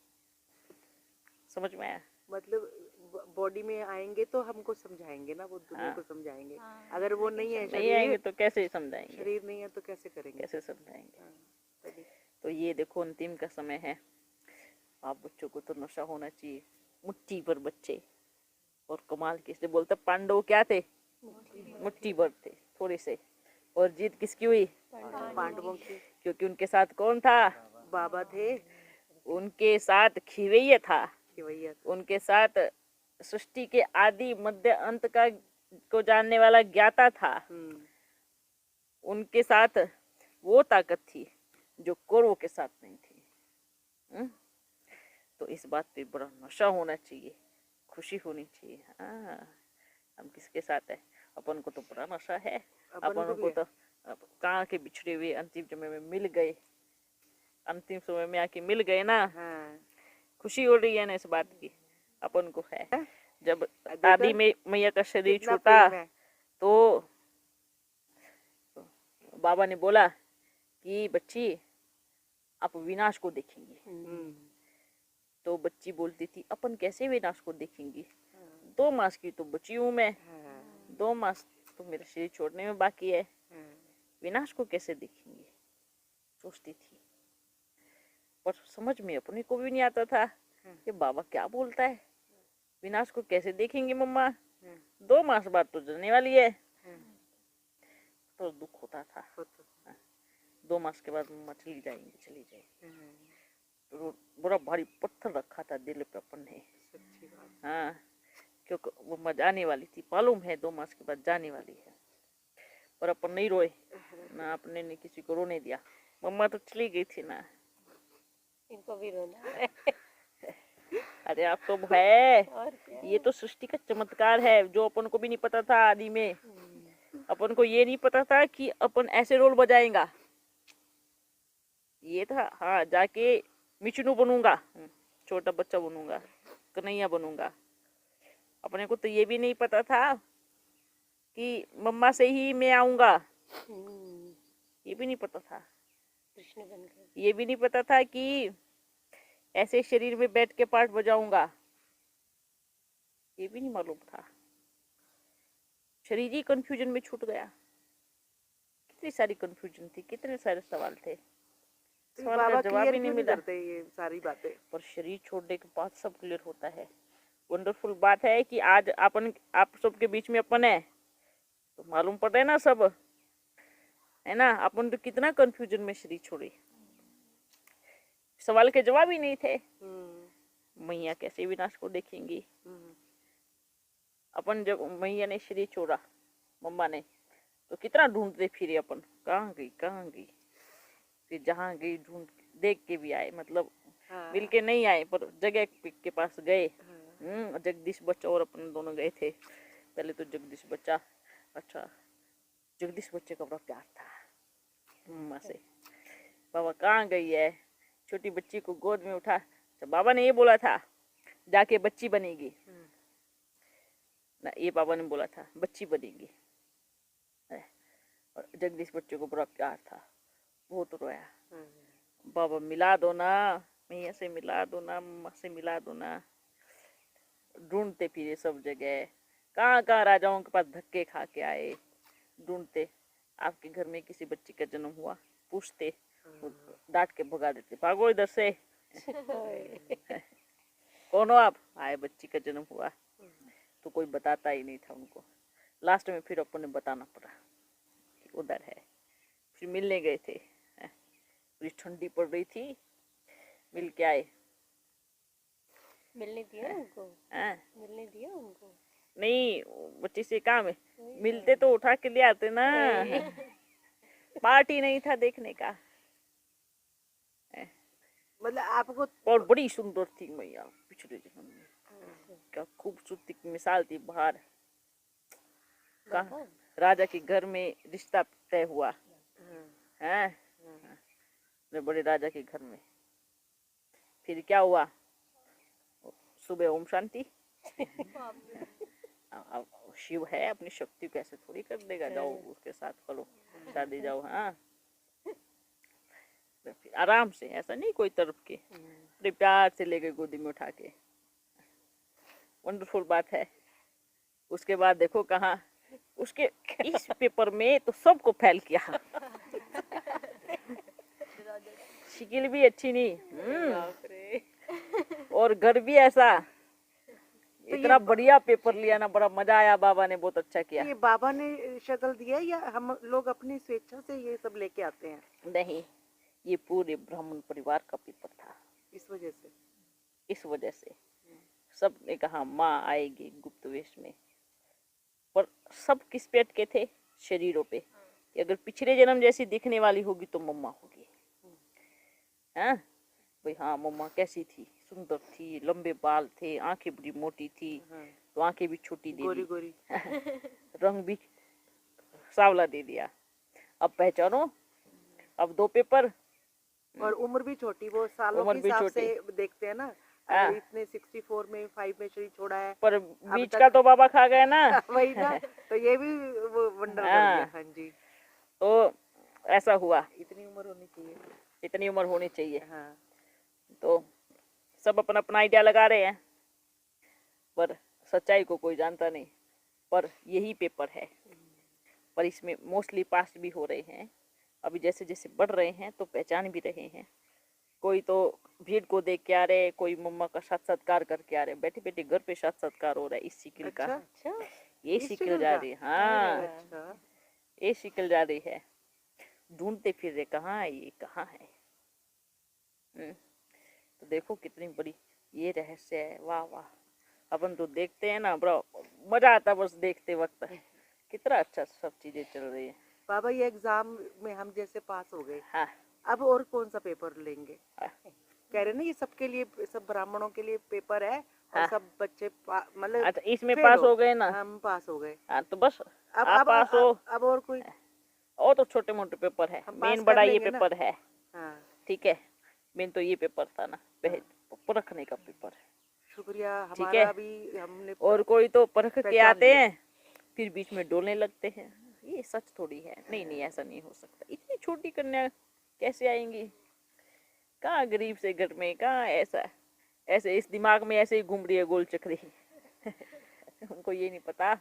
समझ में आया? मतलब बॉडी में आएंगे तो हमको समझाएंगे ना, वो दुनिया को समझाएंगे। हाँ। अगर वो नहीं है, नहीं आएंगे तो कैसे समझाएंगे, शरीर नहीं है तो कैसे करेंगे, कैसे समझाएंगे। तभी। तो ये देखो अंतिम का समय है, आप बच्चों को तो नशा होना चाहिए, मुट्ठी भर बच्चे। और कमाल किसने बोलता, पांडव क्या थे, मुट्ठी भर थे, थोड़े से। और जीत किसकी हुई, पांडवों की, क्योंकि उनके साथ कौन था, बाबा थे, उनके साथ खिवैया था, खिवैया। उनके साथ सृष्टि के आदि मध्य अंत का को जानने वाला ज्ञाता था, उनके साथ वो ताकत थी जो कौरवों के साथ नहीं थी। तो इस बात पे बड़ा नशा होना चाहिए, खुशी होनी चाहिए। हाँ, हम किसके साथ है, अपन को तो बड़ा नशा है, अपन को तो कहाँ के बिछड़े हुए अंतिम समय में मिल गए, अंतिम समय में आके मिल गए ना। खुशी हो रही है ना इस बात की, अपन को है। जब दादी में मैया का शरीर छूटा तो बाबा ने बोला कि बच्ची आप विनाश को देखेंगी। तो बच्ची बोलती थी अपन कैसे विनाश को देखेंगी, 2 मास की तो बची हूँ मैं, 2 मास तो मेरा शरीर छोड़ने में बाकी है, विनाश को कैसे देखेंगे, सोचती थी। पर समझ में अपने को भी नहीं आता था कि बाबा क्या बोलता है, विनाश को कैसे देखेंगे मम्मा, 2 मास बाद तो जलने वाली है। तो दुख होता था, 2 मास के बाद मम्मा चली जाएंगी। तो बड़ा भारी पत्थर रखा था दिल पे अपन ने। हाँ, क्योंकि वो मम्मा जाने वाली थी, मालूम है 2 मास के बाद जाने वाली है, पर अपन नहीं रोए ना, अपने ने किसी को रोने दिया। मम्मा तो चली गई थी ना, इनको भी रोना है। अरे आप तो है, ये तो सृष्टि का चमत्कार है जो अपन को भी नहीं पता था आदि में। अपन को ये नहीं पता था कि अपन ऐसे रोल बजाएगा, ये था हाँ जाके मिचनू बनूंगा, छोटा बच्चा बनूंगा, कन्हैया बनूंगा। अपने को तो ये भी नहीं पता था कि मम्मा से ही मैं आऊंगा, ये भी नहीं पता था। कृष्ण बन गए। ये भी नहीं पता था कि ऐसे शरीर में बैठ के पाठ बजाऊंगा, ये भी नहीं मालूम था। शरीर ही कंफ्यूजन में छूट गया। कितनी सारी कंफ्यूजन थी, कितने सारे सवाल थे, सवाल का जवाब ही नहीं मिला। ये सारी बातें पर शरीर छोड़ने के बाद सब क्लियर होता है। वंडरफुल बात है कि आज अपन आप सबके बीच में अपन है, तो मालूम पड़ रहा है ना सब, है ना। अपन तो कितना कंफ्यूजन में शरीर छोड़े, सवाल के जवाब ही नहीं थे। मैया कैसे विनाश को देखेंगी। अपन जब मैया ने शरीर छोड़ा मम्मा ने, तो कितना ढूंढते फिरे अपन, कहाँ गई। फिर जहाँ गई ढूंढ देख के भी आए, मतलब मिल के नहीं आए पर जगह के पास गए। जगदीश बच्चा और अपन दोनों गए थे, पहले तो जगदीश बच्चा, अच्छा जगदीश बच्चे का बड़ा प्यार था मम्मा से। बाबा कहाँ गई है, छोटी बच्ची को गोद में उठा, तो बाबा ने ये बोला था जाके बच्ची बनेगी ना, ये बाबा ने बोला था बच्ची बनेगी। और जगदीश बच्चे को बड़ा प्यार था, बहुत रोया, बाबा मिला दो ना, मैया से मिला दो ना, मम्मा से मिला दो ना। ढूंढते फिरे सब जगह, कहाँ कहाँ राजाओं के पास धक्के खा के आए, ढूंढते आपके घर में किसी बच्ची का जन्म हुआ, पूछते, डांट के भगा देते, भागो इधर से। कौन हो आप, आए बच्ची का जन्म हुआ, तो कोई बताता ही नहीं था उनको। लास्ट में फिर अपन ने बताना पड़ा कि उधर है। फिर मिलने गए थे, पूरी ठंडी पड़ रही थी, मिल के आए। मिलने दिया उनको, मिलने दिया उनको नहीं, बच्ची से काम है, मिलते तो उठा के ले आते ना, पार्टी नहीं था देखने का। मतलब आपको और बड़ी सुंदर थी मैया पिछले जन्म में, क्या खूबसूरती की मिसाल थी। बाहर का राजा के घर में रिश्ता तय हुआ है, बड़े राजा के घर में। फिर क्या हुआ, सुबह ओम शांति। अब शिव है, अपनी शक्ति कैसे थोड़ी कर देगा, जाओ उसके साथ करो शादी, जाओ। हाँ फिर आराम से, ऐसा नहीं कोई तरफ के, बड़े प्यार से लेके गोदी में उठा के, वंडरफुल बात है। उसके बाद देखो कहाँ, उसके इस पेपर में तो सबको फेल किया। शिकिल भी अच्छी नहीं, और घर भी ऐसा, इतना बढ़िया पेपर लिया ना, बड़ा मजा आया, बाबा ने बहुत अच्छा किया। ये बाबा ने शक्ल दिया या हम लोग अपनी स्वेच्छा से ये सब लेके आते हैं? नहीं, ये पूरे ब्राह्मण परिवार का पेपर था। इस वजह से, इस वजह से सब ने कहा माँ आएगी गुप्त वेश में, पर सब किस पेट के थे, शरीरों पे, कि अगर पिछले जन्म जैसी दिखने वाली होगी तो मम्मा होगी। हाँ भाई, हाँ मम्मा कैसी थी, सुंदर थी, लंबे बाल थे, आंखें बड़ी मोटी थी, तो आंखें भी छोटी दे गोरी दी, गोरी, रंग भी सांवला दे दिया। अब पहचानो, अब 2 पेपर, और उम्र भी छोटी, वो सालों उम्र के भी हिसाब छोटी। से देखते हैं ना। हाँ। अगर इतने 64 में 5 में शरीर छोड़ा है, पर बीच तक- का तो बाबा खा गए ना। वही ना, तो ये भी वो वंडर कर हाँ। दिया। हाँ जी, तो ऐसा हुआ, इतनी उम्र होनी चाहिए। इतनी उम्र होनी चाहिए। हाँ, तो सब अपना अपना आइडिया लगा रहे हैं, पर सच्चाई को कोई जानता नहीं। पर यही पेपर है, पर इसमें मोस्टली पास भी हो रहे हैं। अभी जैसे जैसे बढ़ रहे हैं तो पहचान भी रहे हैं। कोई तो भीड़ को देख के आ रहे, कोई मम्मा का साक्षात्कार करके आ रहे, बैठे बैठे घर पे साक्षात्कार हो रहा है इस शिकिल का। अच्छा, ये इस शिकिल शिकिल जा का? रही है, हाँ अच्छा, ये शिकिल जा रही है। ढूंढते फिर रहे कहाँ है ये, कहाँ है। तो देखो कितनी बड़ी ये रहस्य है। वाह वाह, अपन तो देखते हैं ना, बड़ा मजा आता बस देखते वक्त, कितना अच्छा सब चीजें चल रही है। बाबा ये एग्जाम में हम जैसे पास हो गए, हाँ अब और कौन सा पेपर लेंगे? हाँ। कह रहे ना ये सबके लिए, सब ब्राह्मणों के लिए पेपर है, और हाँ। सब बच्चे मतलब अच्छा, इसमें फेल पास हो गए ना, हम पास हो गए। हाँ तो बस अब आप पास हो। अब और कोई? और तो छोटे मोटे पेपर है, हम मेन पास बड़ा कर ये लेंगे ना? पेपर है, हाँ, ठीक है। मेन तो ये पेपर था ना, परखने का पेपर, शुक्रिया। ठीक है। हमारा भी हमने और कोई तो परख के पहचान आते लिया। हैं, फिर बीच में डोलने लगते हैं, ये सच थोड़ी है। नहीं नहीं, ऐसा नहीं हो सकता, इतनी छोटी कन्या कैसे आएंगी, कहाँ गरीब से घर में, कहाँ ऐसा, ऐसे इस दिमाग में ऐसे ही घूम रही है गोल चक्री। उनको ये नहीं पता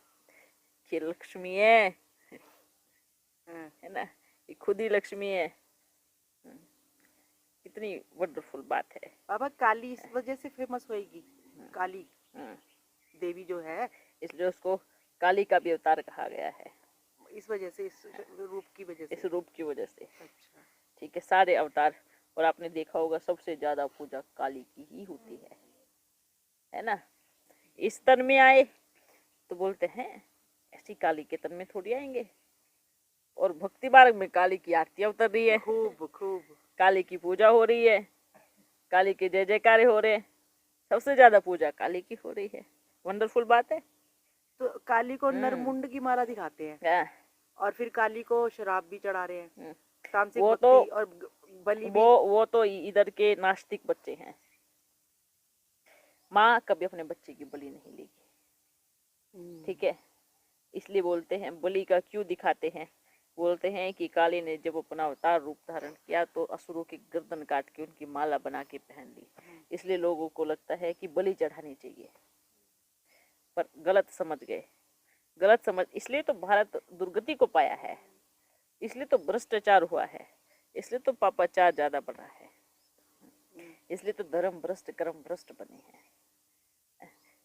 कि लक्ष्मी है ना, ये खुद ही लक्ष्मी है। कितनी वंडरफुल बात है। बाबा काली इस वजह से फेमस होएगी, काली देवी जो है, इसलिए उसको काली का भी अवतार कहा गया है, इस वजह से, इस रूप की वजह इस से। रूप की वजह से। अच्छा, ठीक है, सारे अवतार। और आपने देखा होगा सबसे ज्यादा पूजा काली की ही होती है ना। इस तन में आए तो बोलते हैं ऐसी काली के तन में थोड़ी आएंगे। और भक्ति मार्ग में काली की आरती उतर रही है, खूब खूब काली की पूजा हो रही है, काली के जय जयकारे हो रहे हैं, सबसे ज्यादा पूजा काली की हो रही है। वंडरफुल बात है तो काली को हम्म। नरमुंड की माला दिखाते हैं हाँ, और फिर काली को शराब भी चढ़ा रहे हैं, हम्म। तामसिक वो भक्ति तो और बलि भी। वो तो इधर के नास्तिक बच्चे हैं। माँ कभी अपने बच्चे की बलि नहीं लेगी, ठीक है। इसलिए बोलते हैं बलि का क्यों दिखाते हैं, बोलते हैं कि काली ने जब अपना अवतार रूप धारण किया तो असुरों की गर्दन काट के उनकी माला बना के पहन ली, इसलिए लोगों को लगता है कि बलि चढ़ानी चाहिए, पर गलत समझ गए। गलत समझ, इसलिए तो भारत दुर्गति को पाया है, इसलिए तो भ्रष्टाचार हुआ है, इसलिए तो पापाचार ज्यादा बढ़ा है, इसलिए तो धर्म भ्रष्ट कर्म भ्रष्ट बने हैं।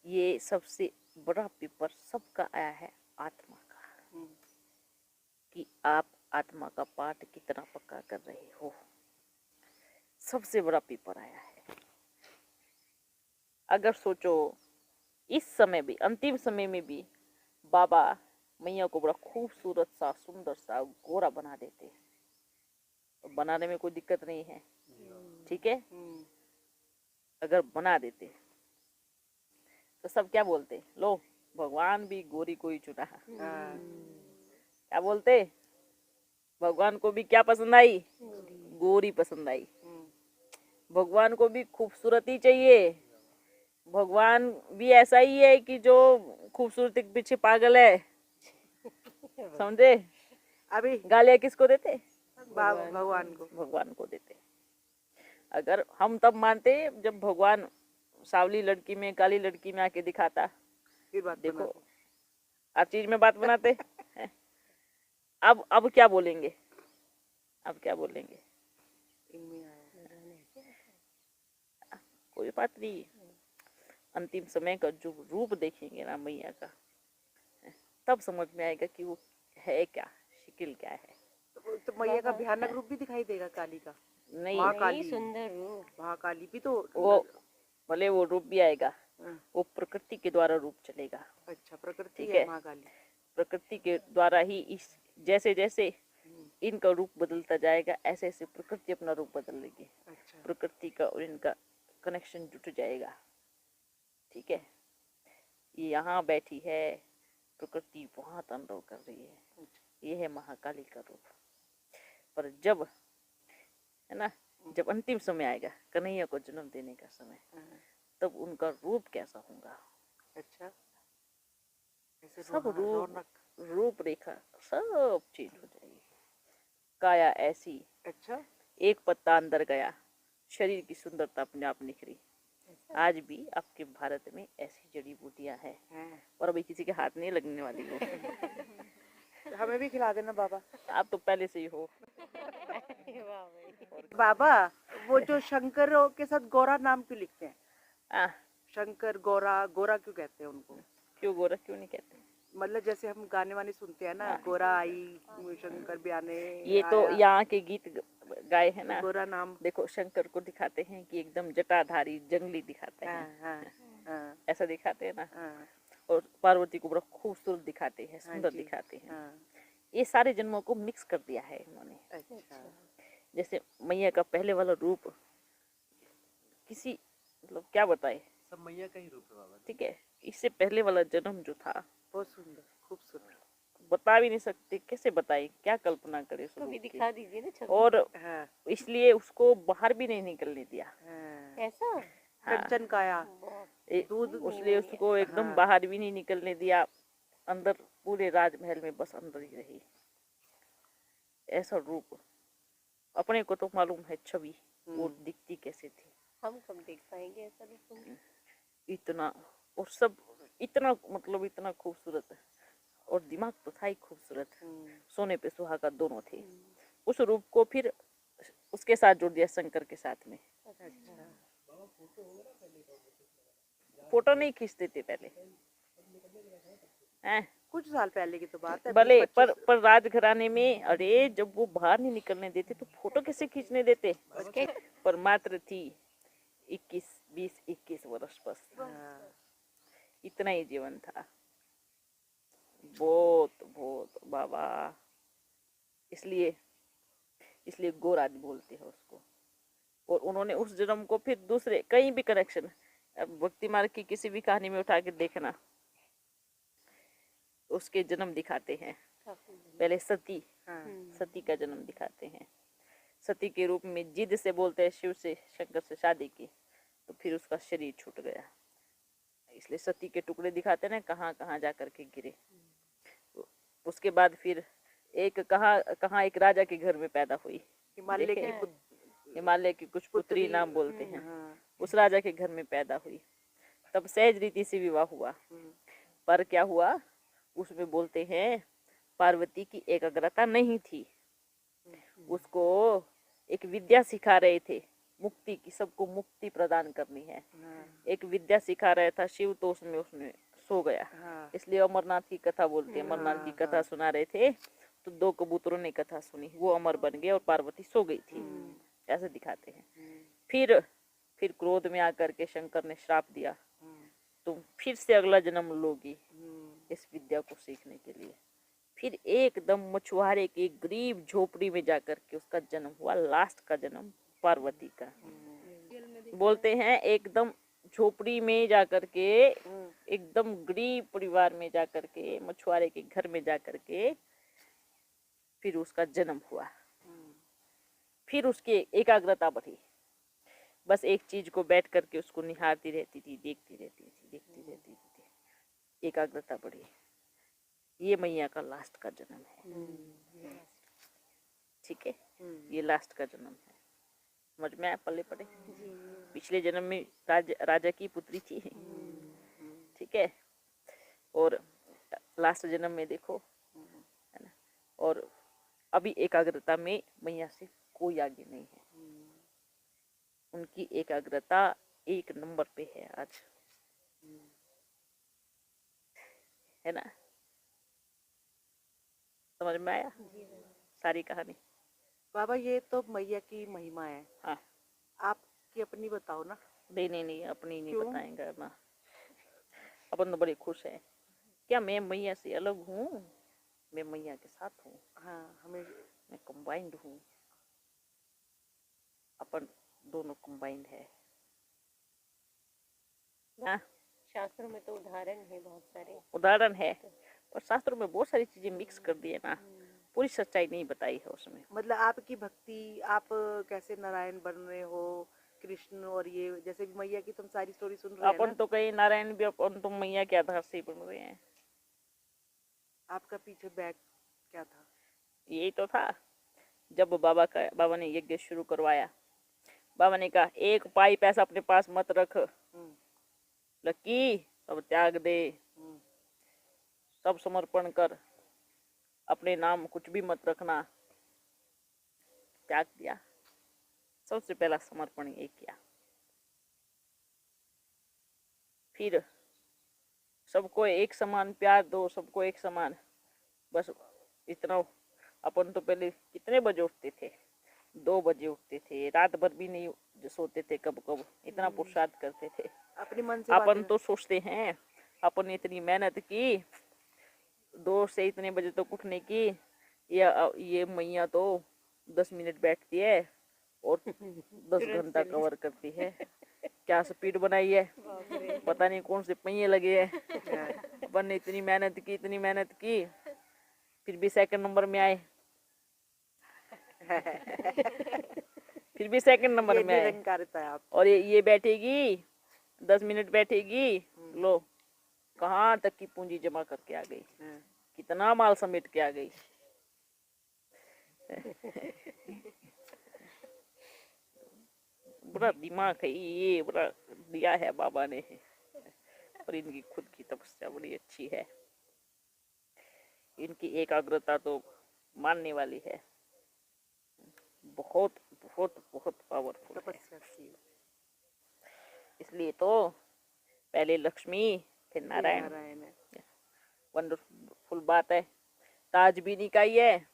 ये सबसे बड़ा पेपर सबका आया है आत्मा का, कि आप आत्मा का पाठ कितना पक्का कर रहे हो, सबसे बड़ा पेपर आया है। अगर सोचो इस समय भी, अंतिम समय में भी बाबा मैया को बड़ा खूबसूरत सा सुंदर सा गोरा बना देते हैं, तो बनाने में कोई दिक्कत नहीं है, ठीक है। अगर बना देते तो सब क्या बोलते, लो भगवान भी गोरी को ही चुना। क्या बोलते, भगवान को भी क्या पसंद आई, गोरी पसंद आई। भगवान को भी खूबसूरती चाहिए, भगवान भी ऐसा ही है कि जो खूबसूरती के पीछे पागल है, समझे। अभी गालियां किसको देते, भगवान को देते। अगर हम तब मानते जब भगवान सावली लड़की में काली लड़की में आके दिखाता, फिर बात देखो बनाते। हर चीज में बात बनाते। अब क्या बोलेंगे, अब क्या बोलेंगे, इनमें आया। कोई बात नहीं। अंतिम समय का जो रूप देखेंगे ना मैया का, तब समझ में आएगा कि वो है क्या, शिकिल क्या है। तो मैया का भयानक रूप भी दिखाई देगा काली का। नहीं, महाकाली, सुंदर रूप। महाकाली भी तो वो भले वो रूप भी आएगा, हाँ। वो प्रकृति के द्वारा रूप चलेगा। अच्छा, प्रकृति ठीक है है। महाकाली। प्रकृति के द्वारा ही इस जैसे जैसे इनका रूप बदलता जाएगा, ऐसे ऐसे प्रकृति अपना रूप बदल लेगी। अच्छा। प्रकृति का और इनका कनेक्शन जुट जाएगा, ठीक है। ये यहाँ बैठी है, प्रकृति वहां तांडव कर रही है, ये है महाकाली का रूप। पर जब है ना, जब अंतिम समय आएगा, कन्हैया को जन्म देने का समय, तब उनका रूप कैसा होगा। अच्छा, सब रूप रेखा सब चेंज हो जाएगी। काया ऐसी, अच्छा, एक पत्ता अंदर गया, शरीर की सुंदरता अपने आप निखरी। आज भी आपके भारत में ऐसी जड़ी बूटियां हैं, और अभी किसी के हाथ नहीं लगने वाली हो। हमें भी खिला देना बाबा। आप तो पहले से ही हो। बाबा, वो जो शंकर के साथ गौरा नाम क्यों लिखते हैं? शंकर गौरा, गौरा क्यों कहते हैं उनको? क्यों गोरा क्यों नहीं कहते? मतलब जैसे हम गाने वाने सुनते हैं ना, गोरा आई शंकर ब्याने, ये तो यहाँ के गीत गाए हैं ना। गोरा नाम देखो शंकर को दिखाते हैं कि एकदम जटाधारी जंगली दिखाते हैं, ऐसा दिखाते हैं ना। और पार्वती को बड़ा खूबसूरत दिखाते हैं, सुंदर दिखाते हैं। ये सारे जन्मों को मिक्स कर दिया है इन्होंने। अच्छा। जैसे मैया का पहले वाला रूप किसी, मतलब क्या बताए, सब मैया का ही रूप है बाबा। ठीक है। इससे पहले वाला जन्म जो था, बहुत सुंदर, खूबसूरत, बता भी नहीं सकते, कैसे बताए, क्या कल्पना करे। कभी दिखा दीजिए ना छवि। और इसलिए उसको बाहर भी नहीं निकलने दिया। ऐसा कंचन काया, दूध, उसलिए उसको एकदम बाहर भी नहीं निकलने दिया, अंदर पूरे राजमहल में बस अंदर ही रही। ऐसा रूप अपने को तो मालूम है, छवि वो दिखती कैसे थी। हम कब देख पाएंगे ऐसा रूप? इतना, और सब इतना, मतलब इतना खूबसूरत, और दिमाग तो था ही खूबसूरत। सोने पे सुहागा दोनों थे। उस रूप को फिर उसके साथ जोड़ दिया, शंकर के साथ में। फोटो नहीं खींचते थे पहले, हैं? कुछ साल पहले की तो बात है। भले पर राजघराने में, अरे जब वो बाहर नहीं निकलने देते तो फोटो कैसे खींचने देते। पर मात्र थी 21 वर्ष बस, इतना ही जीवन था। बहुत बहुत बाबा, इसलिए गोराज बोलते हैं उसको। और उन्होंने उस जन्म को फिर दूसरे कहीं भी कनेक्शन, भक्ति मार्ग की किसी भी कहानी में उठा के देखना, उसके जन्म दिखाते हैं। पहले सती का जन्म दिखाते हैं। सती के रूप में जिद से बोलते हैं शिव से, शंकर से शादी की, तो फिर उसका शरीर छूट गया, इसलिए सती के टुकड़े दिखाते हैं, कहाँ कहाँ जा करके गिरे। उसके बाद फिर कहाँ एक राजा के घर में पैदा हुई, हिमालय की कुछ पुत्री नाम बोलते हैं, उस राजा के घर में पैदा हुई। तब सहज रीति से विवाह हुआ, पर क्या हुआ, उसमें बोलते हैं पार्वती की एकाग्रता नहीं थी। उसको एक विद्या सिखा रहे थे, मुक्ति की, सबको मुक्ति प्रदान करनी है, एक विद्या सिखा रहा था शिव, तो उसमें सो गया। इसलिए अमरनाथ की कथा बोलते हैं, अमरनाथ की कथा सुना रहे थे तो 2 कबूतरों ने कथा सुनी, वो अमर बन गए और पार्वती सो गई थी, ऐसे दिखाते हैं। फिर क्रोध में आकर के शंकर ने श्राप दिया, तुम फिर से अगला जन्म लोगी इस विद्या को सीखने के लिए। फिर एकदम मछुआरे की गरीब झोपड़ी में जाकर के उसका जन्म हुआ, लास्ट का जन्म पार्वती का। बोलते हैं एकदम झोपड़ी में जाकर के, एकदम गरीब परिवार में जाकर के, मछुआरे के घर में जाकर के फिर उसका जन्म हुआ। फिर उसकी एकाग्रता बढ़ी, बस एक चीज को बैठ करके उसको निहारती रहती थी, देखती रहती थी, एकाग्रता बढ़ी। ये मैया का लास्ट का जन्म है, ठीक है, ये लास्ट का जन्म है। समझ में आया? पल्ले पड़े। पिछले जन्म में राजा की पुत्री थी, ठीक है, और लास्ट जन्म में देखो, है ना। और अभी एकाग्रता में मैया से कोई आगे नहीं है, उनकी एकाग्रता 1 नंबर पे है आज, है ना। समझ में आया सारी कहानी? बाबा ये तो मैया की महिमा है। हाँ, आपकी अपनी बताओ ना। नहीं अपनी नहीं बताएंगे ना, अपन तो बड़े खुश हैं। क्या मैं मैया से अलग हूँ? मैं मैया के साथ हूँ। हाँ, मैं कंबाइंड हूँ, अपन दोनों कंबाइंड है। शास्त्रों में तो उदाहरण है, बहुत सारे उदाहरण है, और शास्त्रों में बहुत सारी चीजें मिक्स कर दी है ना, पूरी सच्चाई नहीं बताई है उसमें। मतलब आपकी भक्ति, आप कैसे नारायण बन रहे हो, कृष्ण, और ये जैसे भी मैया की तुम सारी स्टोरी सुन रहे हैं अपन तो कहीं नारायण भी, अपन तो मैया के आधार से ही बन रहे हैं। आपका पीछे बैक क्या था? यही तो था, जब बाबा ने यज्ञ शुरू करवाया, बाबा ने कहा 1 पाई पैसा अपने पास मत रख, लकी सब त्याग दे, सब समर्पण कर, अपने नाम कुछ भी मत रखना। त्याग दिया, सबसे पहला समर्पण ये किया। फिर सबको एक समान प्यार दो, सबको एक समान, बस इतना। अपन तो पहले कितने बजे उठते थे? 2 बजे उठते थे, रात भर भी नहीं सोते थे, कब कब इतना पुरुषार्थ करते थे। अपनी मन से अपन तो सोचते हैं अपन ने इतनी मेहनत की 2 से इतने बजे तक उठने की, ये मैया तो 10 मिनट बैठती है और 10 घंटा कवर करती है। क्या स्पीड बनाई है, पता नहीं कौन से पहिए लगे हैं। अपन ने इतनी मेहनत की, फिर भी 2nd नंबर में आए। फिर भी 2nd नंबर में आए। और ये बैठेगी 10 मिनट बैठेगी, लो कहाँ तक की पूंजी जमा करके आ गई, कितना माल समेट के आ गई। बड़ा दिमाग है ये, बड़ा दिया है बाबा ने, और इनकी खुद की तपस्या बड़ी अच्छी है। इनकी एकाग्रता तो मानने वाली है, बहुत बहुत बहुत पावरफुल है। इसलिए तो पहले लक्ष्मी फिर नारायण। वंडरफुल बात है। ताज भी निकाई है,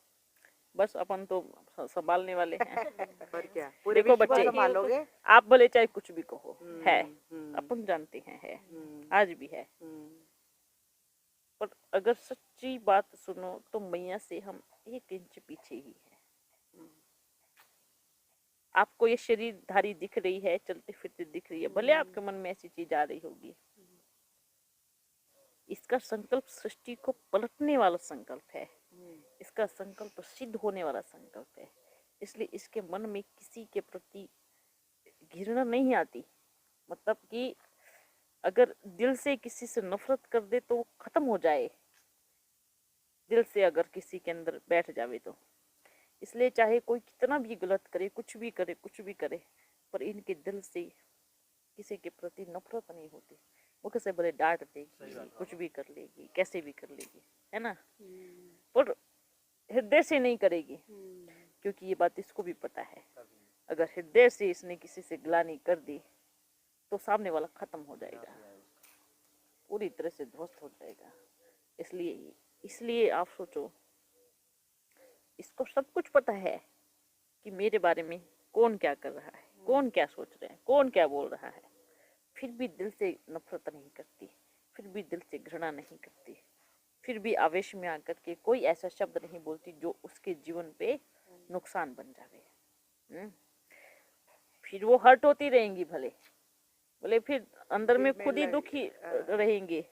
बस अपन तो संभालने वाले हैं। पर क्या देखो बच्चे, आप भले चाहे कुछ भी कहो, है अपन जानते हैं, है आज भी है, पर अगर सच्ची बात सुनो तो मैया से हम 1 इंच पीछे ही है। आपको ये शरीरधारी दिख रही है, चलते फिरते दिख रही है, भले आपके मन में ऐसी चीज आ रही होगी, इसका संकल्प सृष्टि को पलटने वाला संकल्प है, इसका संकल्प सिद्ध होने वाला संकल्प है। इसलिए इसके मन में किसी के प्रति घृणा नहीं आती। मतलब कि अगर दिल से किसी से नफरत कर दे तो वो खत्म हो जाए, दिल से अगर किसी के अंदर बैठ जावे तो। इसलिए चाहे कोई कितना भी गलत करे, कुछ भी करे, पर इनके दिल से किसी के प्रति नफरत नहीं होती। वो कैसे भले डांट देगी, कुछ भी कर लेगी, कैसे भी कर लेगी, है ना, पर हृदय से नहीं करेगी, क्योंकि ये बात इसको भी पता है। अगर हृदय से इसने किसी से ग्लानि कर दी तो सामने वाला खत्म हो जाएगा, पूरी तरह से ध्वस्त हो जाएगा। इसलिए आप सोचो, इसको सब कुछ पता है कि मेरे बारे में कौन क्या कर रहा है, कौन क्या सोच रहा है, कौन क्या बोल रहा है, फिर भी दिल से नफरत नहीं करती, फिर भी दिल से घृणा नहीं करती, फिर भी आवेश में आकर के कोई ऐसा शब्द नहीं बोलती जो उसके जीवन पे नुकसान बन जावे। फिर वो हर्ट होती रहेंगी, भले फिर अंदर में खुद ही दुखी रहेंगे।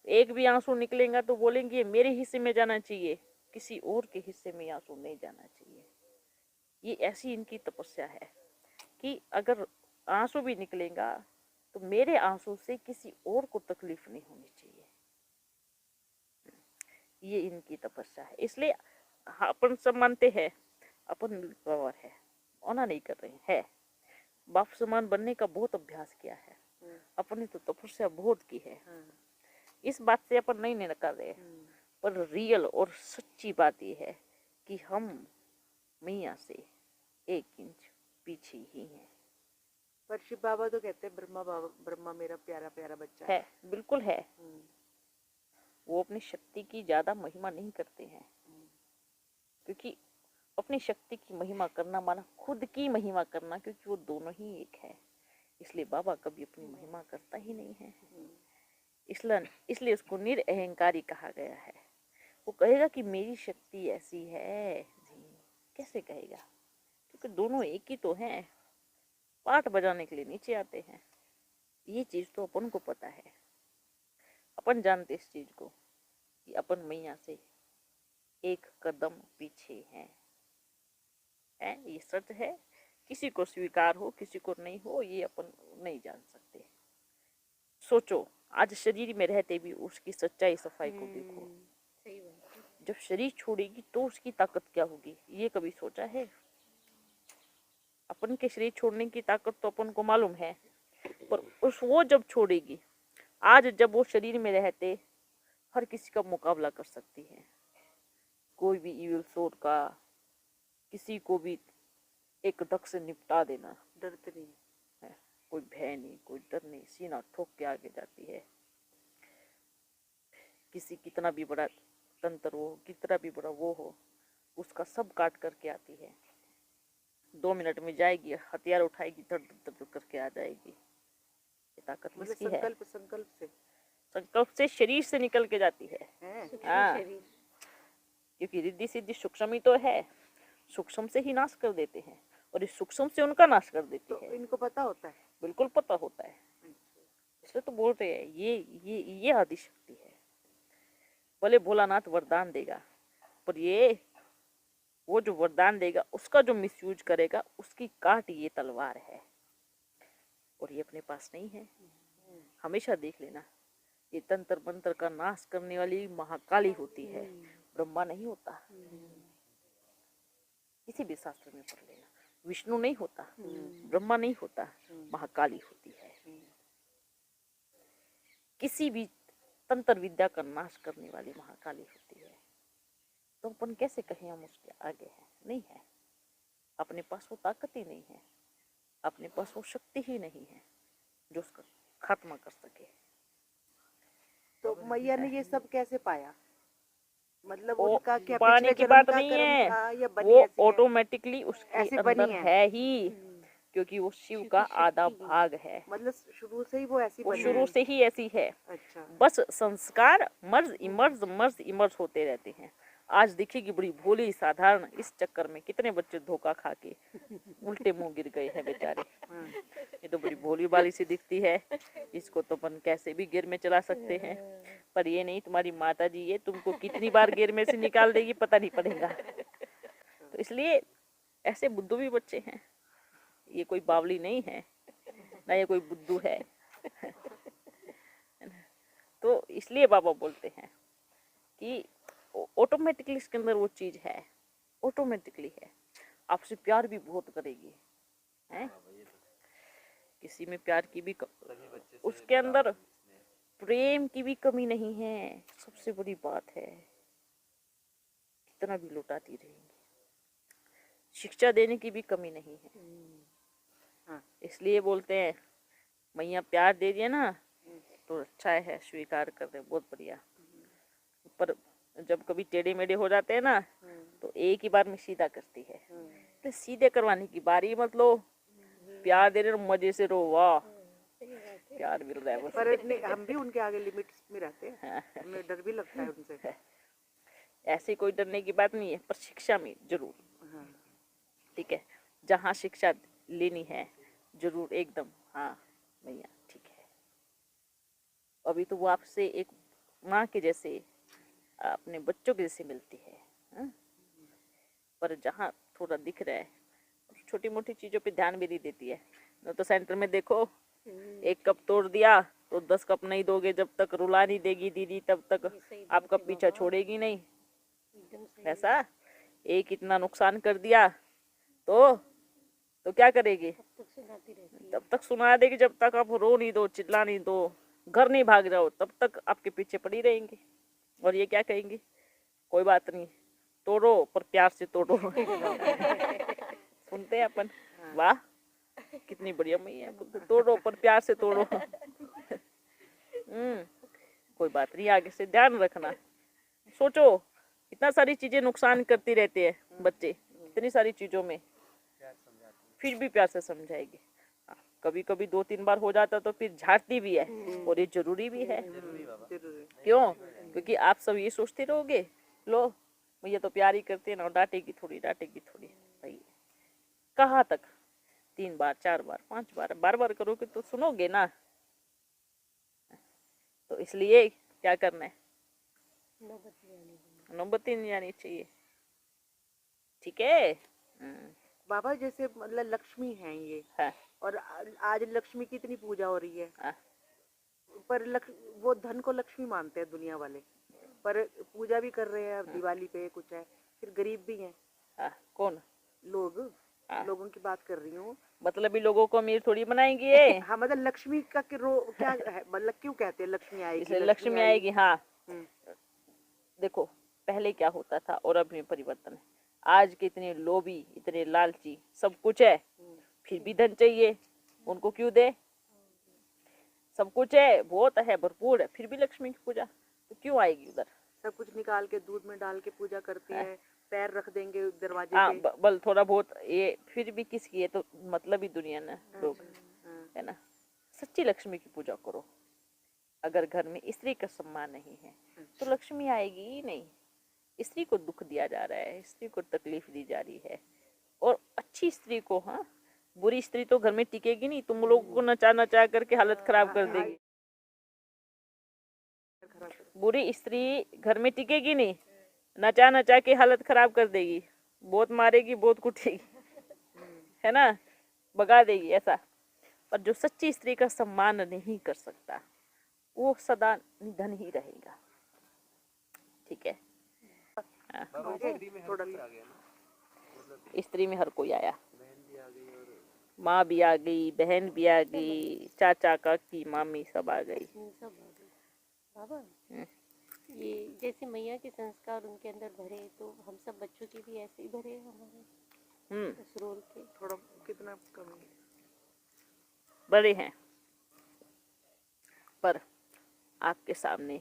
एक भी आंसू निकलेगा तो बोलेंगे मेरे हिस्से में जाना चाहिए, किसी और के हिस्से में आंसू नहीं जाना चाहिए। ये ऐसी इनकी तपस्या है कि अगर आंसू भी निकलेगा तो मेरे आंसू से किसी और को तकलीफ नहीं होनी चाहिए। ये इनकी तपस्या है। इसलिए अपन सब मानते हैं अपन पावर है, ओना नहीं कर रहे हैं। बाप समान बनने का बहुत अभ्यास किया है, अपन ने तो तपस्या बहुत की है, इस बात से अपन नहीं नकार रहे। पर रियल और सच्ची बात ये है कि हम मैया से 1 इंच पीछे ही हैं। पर शिव बाबा तो कहते हैं ब्रह्मा मेरा प्यारा प्यारा बच्चा है। बिल्कुल है। वो अपनी शक्ति की ज्यादा महिमा नहीं करते हैं, क्योंकि अपनी शक्ति की महिमा करना माना खुद की महिमा करना, क्योंकि वो दोनों ही एक है। इसलिए बाबा कभी अपनी महिमा करता ही नहीं है। इसलिए उसको निरअहंकारी कहा गया है। वो कहेगा कि मेरी शक्ति ऐसी है, कैसे कहेगा, क्योंकि दोनों एक ही तो हैं। पाठ बजाने के लिए नीचे आते हैं, ये चीज तो अपन को पता है। अपन जानते इस चीज को कि अपन मैया से 1 कदम पीछे हैं। ये सच है। किसी को स्वीकार हो, किसी को नहीं हो, ये अपन नहीं जान सकते। सोचो, आज शरीर में रहते भी उसकी सच्चाई सफाई को देखो। सही बात है। जब शरीर छोड़ेगी तो उसकी ताकत क्या होगी, ये कभी सोचा है? अपन के शरीर छोड़ने की ताकत तो अपन को मालूम है, पर वो जब छोड़ेगी, आज जब वो शरीर में रहते हर किसी का मुकाबला कर सकती है। कोई भी इविल सोल का किसी को भी एक धक से निपटा देना, डरते नहीं है, कोई भय नहीं, कोई डर नहीं, सीना ठोक के आगे जाती है। किसी कितना भी बड़ा तंत्र हो, कितना भी बड़ा वो हो, उसका सब काट करके आती है। 2 मिनट में जाएगी, हथियार उठाएगी, दर्द करके आ जाएगी। ये ताकत मतलब किसकी है? संकल्प से शरीर से निकल के जाती है। हाँ, शरीर क्योंकि रिद्धि सिद्धि सूक्ष्म ही तो है, सूक्ष्म से ही नाश कर देते हैं, और इस सूक्ष्म से उनका नाश कर देती तो है। इनको पता होता है। बिल्कुल पता होता है, इसलिए तो बोल रहे हैं ये आदिशक्ति है। भले भोलानाथ वरदान देगा, पर ये वो जो वरदान देगा उसका जो मिसयूज करेगा उसकी काट ये तलवार है, और ये अपने पास नहीं है। हमेशा देख लेना, ये तंत्र मंत्र का नाश करने वाली महाकाली होती है, ब्रह्मा नहीं होता। किसी भी शास्त्र में पढ़ लेना, विष्णु नहीं होता, ब्रह्मा नहीं होता, महाकाली होती है। किसी भी तंत्र विद्या का नाश करने वाली महाकाली होती है। तो अपन कैसे कहें हम उसके आगे हैं? नहीं है, अपने पास वो ताकत ही नहीं है, अपने पास वो शक्ति ही नहीं है जो उसका खात्मा कर सके। तो मैया ने ये सब कैसे पाया? मतलब वो उनका क्या पाने पिछले की जन्म बात का नहीं कर्म है, था या बनी वो ऐसी है? ऑटोमेटिकली उसके ऐसी बनी अंदर है ही, क्योंकि वो शिव का आधा भाग है। मतलब शुरू से ही वो ऐसी वो बनी शुरू है। से ही ऐसी है। अच्छा। बस संस्कार मर्ज इमर्ज होते रहते हैं। आज दिखेगी बड़ी भोली साधारण, इस चक्कर में कितने बच्चे धोखा खा के उल्टे मुंह गिर गए हैं बेचारे। ये तो बड़ी भोली वाली सी दिखती है, इसको तो अपन कैसे भी गिर में चला सकते हैं, पर ये नहीं, तुम्हारी माता जी ये तुमको कितनी बार गिर में से निकाल देगी पता नहीं पड़ेगा। तो इसलिए ऐसे बुद्धू भी बच्चे हैं, ये कोई बावली नहीं है ना, ये कोई बुद्धू है। तो इसलिए बाबा बोलते हैं कि ऑटोमेटिकली इसके अंदर वो चीज है, ऑटोमेटिकली है। आपसे प्यार भी बहुत करेगी, हैं? किसी में प्यार की भी उसके अंदर प्रेम की भी कमी नहीं है, सबसे बड़ी बात है। कितना भी लुटाती रहेंगी, शिक्षा देने की भी कमी नहीं है। इसलिए बोलते हैं मैया प्यार दे दिया ना तो अच्छा है, स्वीकार कर दे, बहुत बढ़िया। पर जब कभी टेढ़े मेढ़े हो जाते हैं ना तो एक ही बार में सीधा करती है। तो सीधे करवाने की बारी मत लो, प्यार दे रहे हो मजे से रो, वाह प्यार मिल रहा है बस। पर हम भी उनके आगे लिमिट्स में रहते हैं, हमें डर भी लगता है उनसे। ऐसे कोई डरने की बात नहीं है, पर शिक्षा में जरूर, ठीक है, जहाँ शिक्षा लेनी है जरूर एकदम, हाँ भैया ठीक है। अभी तो वो आपसे एक माँ के जैसे, अपने बच्चों के जैसे मिलती है, हाँ? पर जहाँ थोड़ा दिख रहा है, छोटी मोटी चीजों पे ध्यान भी नहीं देती है। न तो सेंटर में देखो, एक कप तोड़ दिया तो 10 कप नहीं दोगे, जब तक रुला नहीं देगी दीदी तब तक आपका पीछा छोड़ेगी नहीं। ऐसा एक इतना नुकसान कर दिया तो क्या करेगी, तब तक सुना देगी, जब तक आप रो नहीं दो, चिल्ला नहीं दो, घर नहीं भाग जाओ, तब तक आपके पीछे पड़ी रहेंगी। और ये क्या कहेंगी, कोई बात नहीं, तोड़ो पर प्यार से तोड़ो। सुनते हैं अपन, वाह कितनी बढ़िया मैया, तोड़ो पर प्यार से तोड़ो। कोई बात नहीं, आगे से ध्यान रखना। सोचो इतना सारी चीजें नुकसान करती रहती है बच्चे, इतनी सारी चीजों में, फिर भी प्यार से समझाएगी। कभी कभी 2-3 बार हो जाता तो फिर झाड़ती भी है, और ये जरूरी भी है। क्यों? क्योंकि आप सब ये सोचते रहोगे, लो भैया तो प्यार ही करते हैं ना, डांटेगी थोड़ी भाई कहाँ तक, 3 बार 4 बार 5 बार बार बार करोगे तो सुनोगे ना। तो इसलिए क्या करना है, नौबत नहीं आनी चाहिए, ठीक है। बाबा जैसे मतलब लक्ष्मी है ये, हाँ। और आज लक्ष्मी की इतनी पूजा हो रही है, हाँ। पर वो धन को लक्ष्मी मानते हैं दुनिया वाले, पर पूजा भी कर रहे हैं। दिवाली पे कुछ है, फिर गरीब भी हैं। कौन लोग, लोगों की बात कर रही हूँ। मतलब भी लोगों को अमीर थोड़ी बनाएंगे ये। हाँ, मतलब लक्ष्मी का क्या है, मतलब क्यों कहते हैं लक्ष्मी आएगी, लक्ष्मी आएगी, हाँ। देखो पहले क्या होता था और अब में परिवर्तन है। आज के इतने लोभी, इतने लालची, सब कुछ है फिर भी धन चाहिए, उनको क्यों दे? सब कुछ है, बहुत है, भरपूर है, फिर भी लक्ष्मी की पूजा तो क्यों आएगी उधर? सब कुछ निकाल के दूध में डाल के पूजा करती है, पैर रख देंगे दरवाजे पे। बल थोड़ा बहुत ये फिर भी किसकी है, तो मतलब ही दुनिया ना लोग, है ना। सच्ची लक्ष्मी की पूजा करो। अगर घर में स्त्री का सम्मान नहीं है तो लक्ष्मी आएगी ही नहीं। स्त्री को दुख दिया जा रहा है, स्त्री को तकलीफ दी जा रही है, और अच्छी स्त्री को, हाँ, बुरी स्त्री तो घर में टिकेगी नहीं, तुम लोगों को नचा नचा करके हालत खराब कर देगी। बुरी स्त्री घर में टिकेगी नहीं, नचा नचा के हालत खराब कर देगी, बहुत मारेगी, बहुत कुटेगी, है ना, भगा देगी ऐसा। पर जो सच्ची स्त्री का सम्मान नहीं कर सकता वो सदा निधन ही रहेगा, ठीक है। स्त्री में हर कोई आया, माँ भी आ गई, बहन भी आ गई, चाचा काकी मामी सब आ गई। बाबा ये जैसे मैया के संस्कार उनके अंदर भरे, तो हम सब बच्चों के भी ऐसे ही भरे हमारे उस रोल के। थोड़ा कितना कम बड़े हैं, पर आपके सामने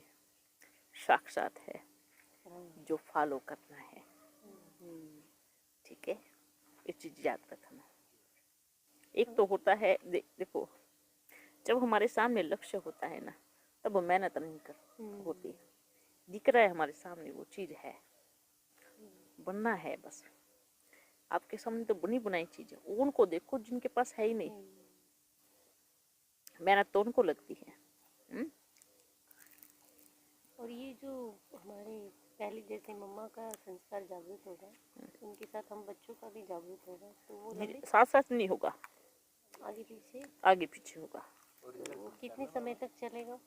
साक्षात है जो फॉलो करना है, ठीक है। ये चीज याद रखना। एक तो होता है देखो, जब हमारे सामने लक्ष्य होता है ना, तब मेहनत नहीं कर होती, दिख रहा है हमारे सामने वो चीज है, बनना है बस। आपके सामने तो बुनी बुनाई चीज है, उनको देखो जिनके पास है ही नहीं। मेहनत तो उनको लगती है। और ये जो हमारे पहले जैसे मम्मा का संस्कार जागृत होगा, उनके साथ हम बच्चों का भी जागृत होगा, तो वो लंबे साथ साथ नहीं होगा, आगे पीछे होगा। तो वो कितने समय तक चलेगा?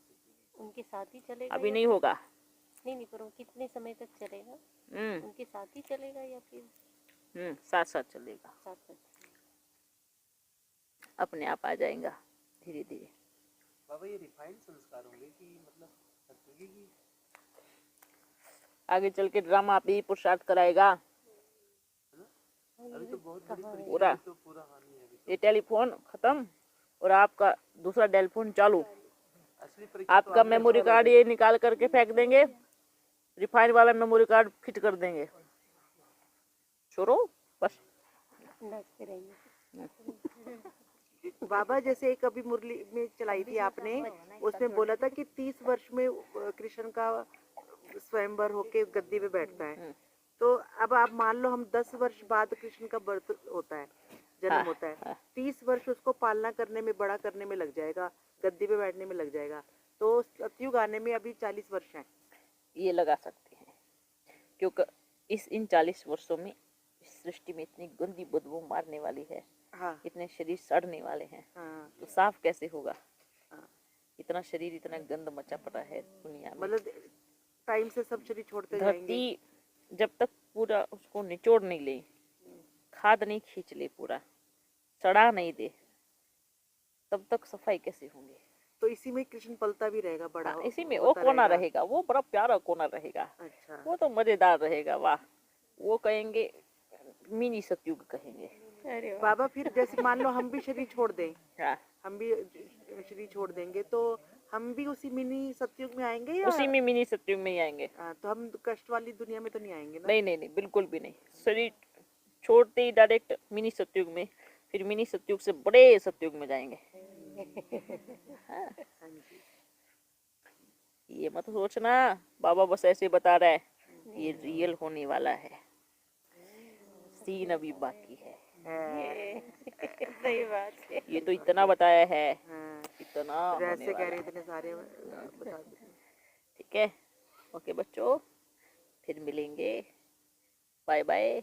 उनके साथ ही चलेगा? अभी या नहीं होगा। नहीं, पर वो कितने समय तक चलेगा? उनके साथ ही चलेगा या फिर साथ साथ चलेगा? साथ साथ अपने आप आ जाएगा धीरे धीरे। बाबा ये रिफाइंड संस्कार होंगे कि मतलब सत्युगी की? आगे चल के ड्रामा आप ही पुरुषार्थ कराएगा। अभी तो बहुत बड़ी पूरा तो पूरा हानि है अभी तो। ये टेलीफोन खत्म और आपका दूसरा टेलीफोन चालू। असली परीक्षा तो आपका मेमोरी कार्ड ये निकाल करके फेंक देंगे, रिफाइंड वाला मेमोरी कार्ड फिट कर देंगे। छोड़ो बस। नाचते रहेंगे। बाबा जैसे एक अभी मुरली में चलाई थी आपने, उसमें बोला था कि 30 वर्ष में कृष्ण का स्वयंवर होके गद्दी पे बैठता है। तो अब आप मान लो हम 10 वर्ष बाद कृष्ण का बर्थ होता है, जन्म होता है, 30 वर्ष उसको पालना करने में, बड़ा करने में लग जाएगा, गद्दी पे बैठने में लग जाएगा। तो सतयुग आने में अभी 40 वर्ष हैं। ये लगा सकते हैं, क्योंकि इन 40 वर्षों में इस सृष्टि में इतनी गंदी बदबू मारने वाली है। हाँ। इतने शरीर सड़ने वाले हैं। हाँ। तो साफ कैसे होगा? हाँ। इतना शरीर, इतना गंद मचा पड़ा है दुनिया में। मतलब टाइम से सब शरीर छोड़ते जाएंगे। धरती जब तक पूरा उसको निचोड़ नहीं ले, खाद नहीं खींच ले, पूरा सड़ा नहीं दे, तब तक सफाई कैसे होंगे? तो इसी में कृष्ण पलता भी रहेगा, बड़ा इसी में वो कोना रहेगा, वो बड़ा प्यारा कोना रहेगा। अच्छा। वो तो मजेदार रहेगा। वाह, वो कहेंगे मिनी सतयुग कहेंगे। अरे बाबा फिर जैसे मान लो हम भी शरीर छोड़ दें, हाँ, हम भी शरीर छोड़ देंगे तो हम भी उसी मिनी सतयुग में आएंगे या उसी में मिनी सतयुग में ही आएंगे। तो हम कष्ट वाली दुनिया में तो नहीं आएंगे ना? नहीं नहीं नहीं, बिल्कुल भी नहीं। शरीर छोड़ते ही डायरेक्ट मिनी सतयुग में, फिर मिनी सतयुग से बड़े सतयुग में जाएंगे। हाँ। ये मत सोचना बाबा बस ऐसे बता रहा है, ये रियल होने वाला है, सीन अभी बाकी है। सही बात है। ये तो इतना बताया है। हाँ। इतना ऐसे कह रहे इतने सारे बता दो। ठीक है, ओके बच्चों, फिर मिलेंगे, बाय बाय।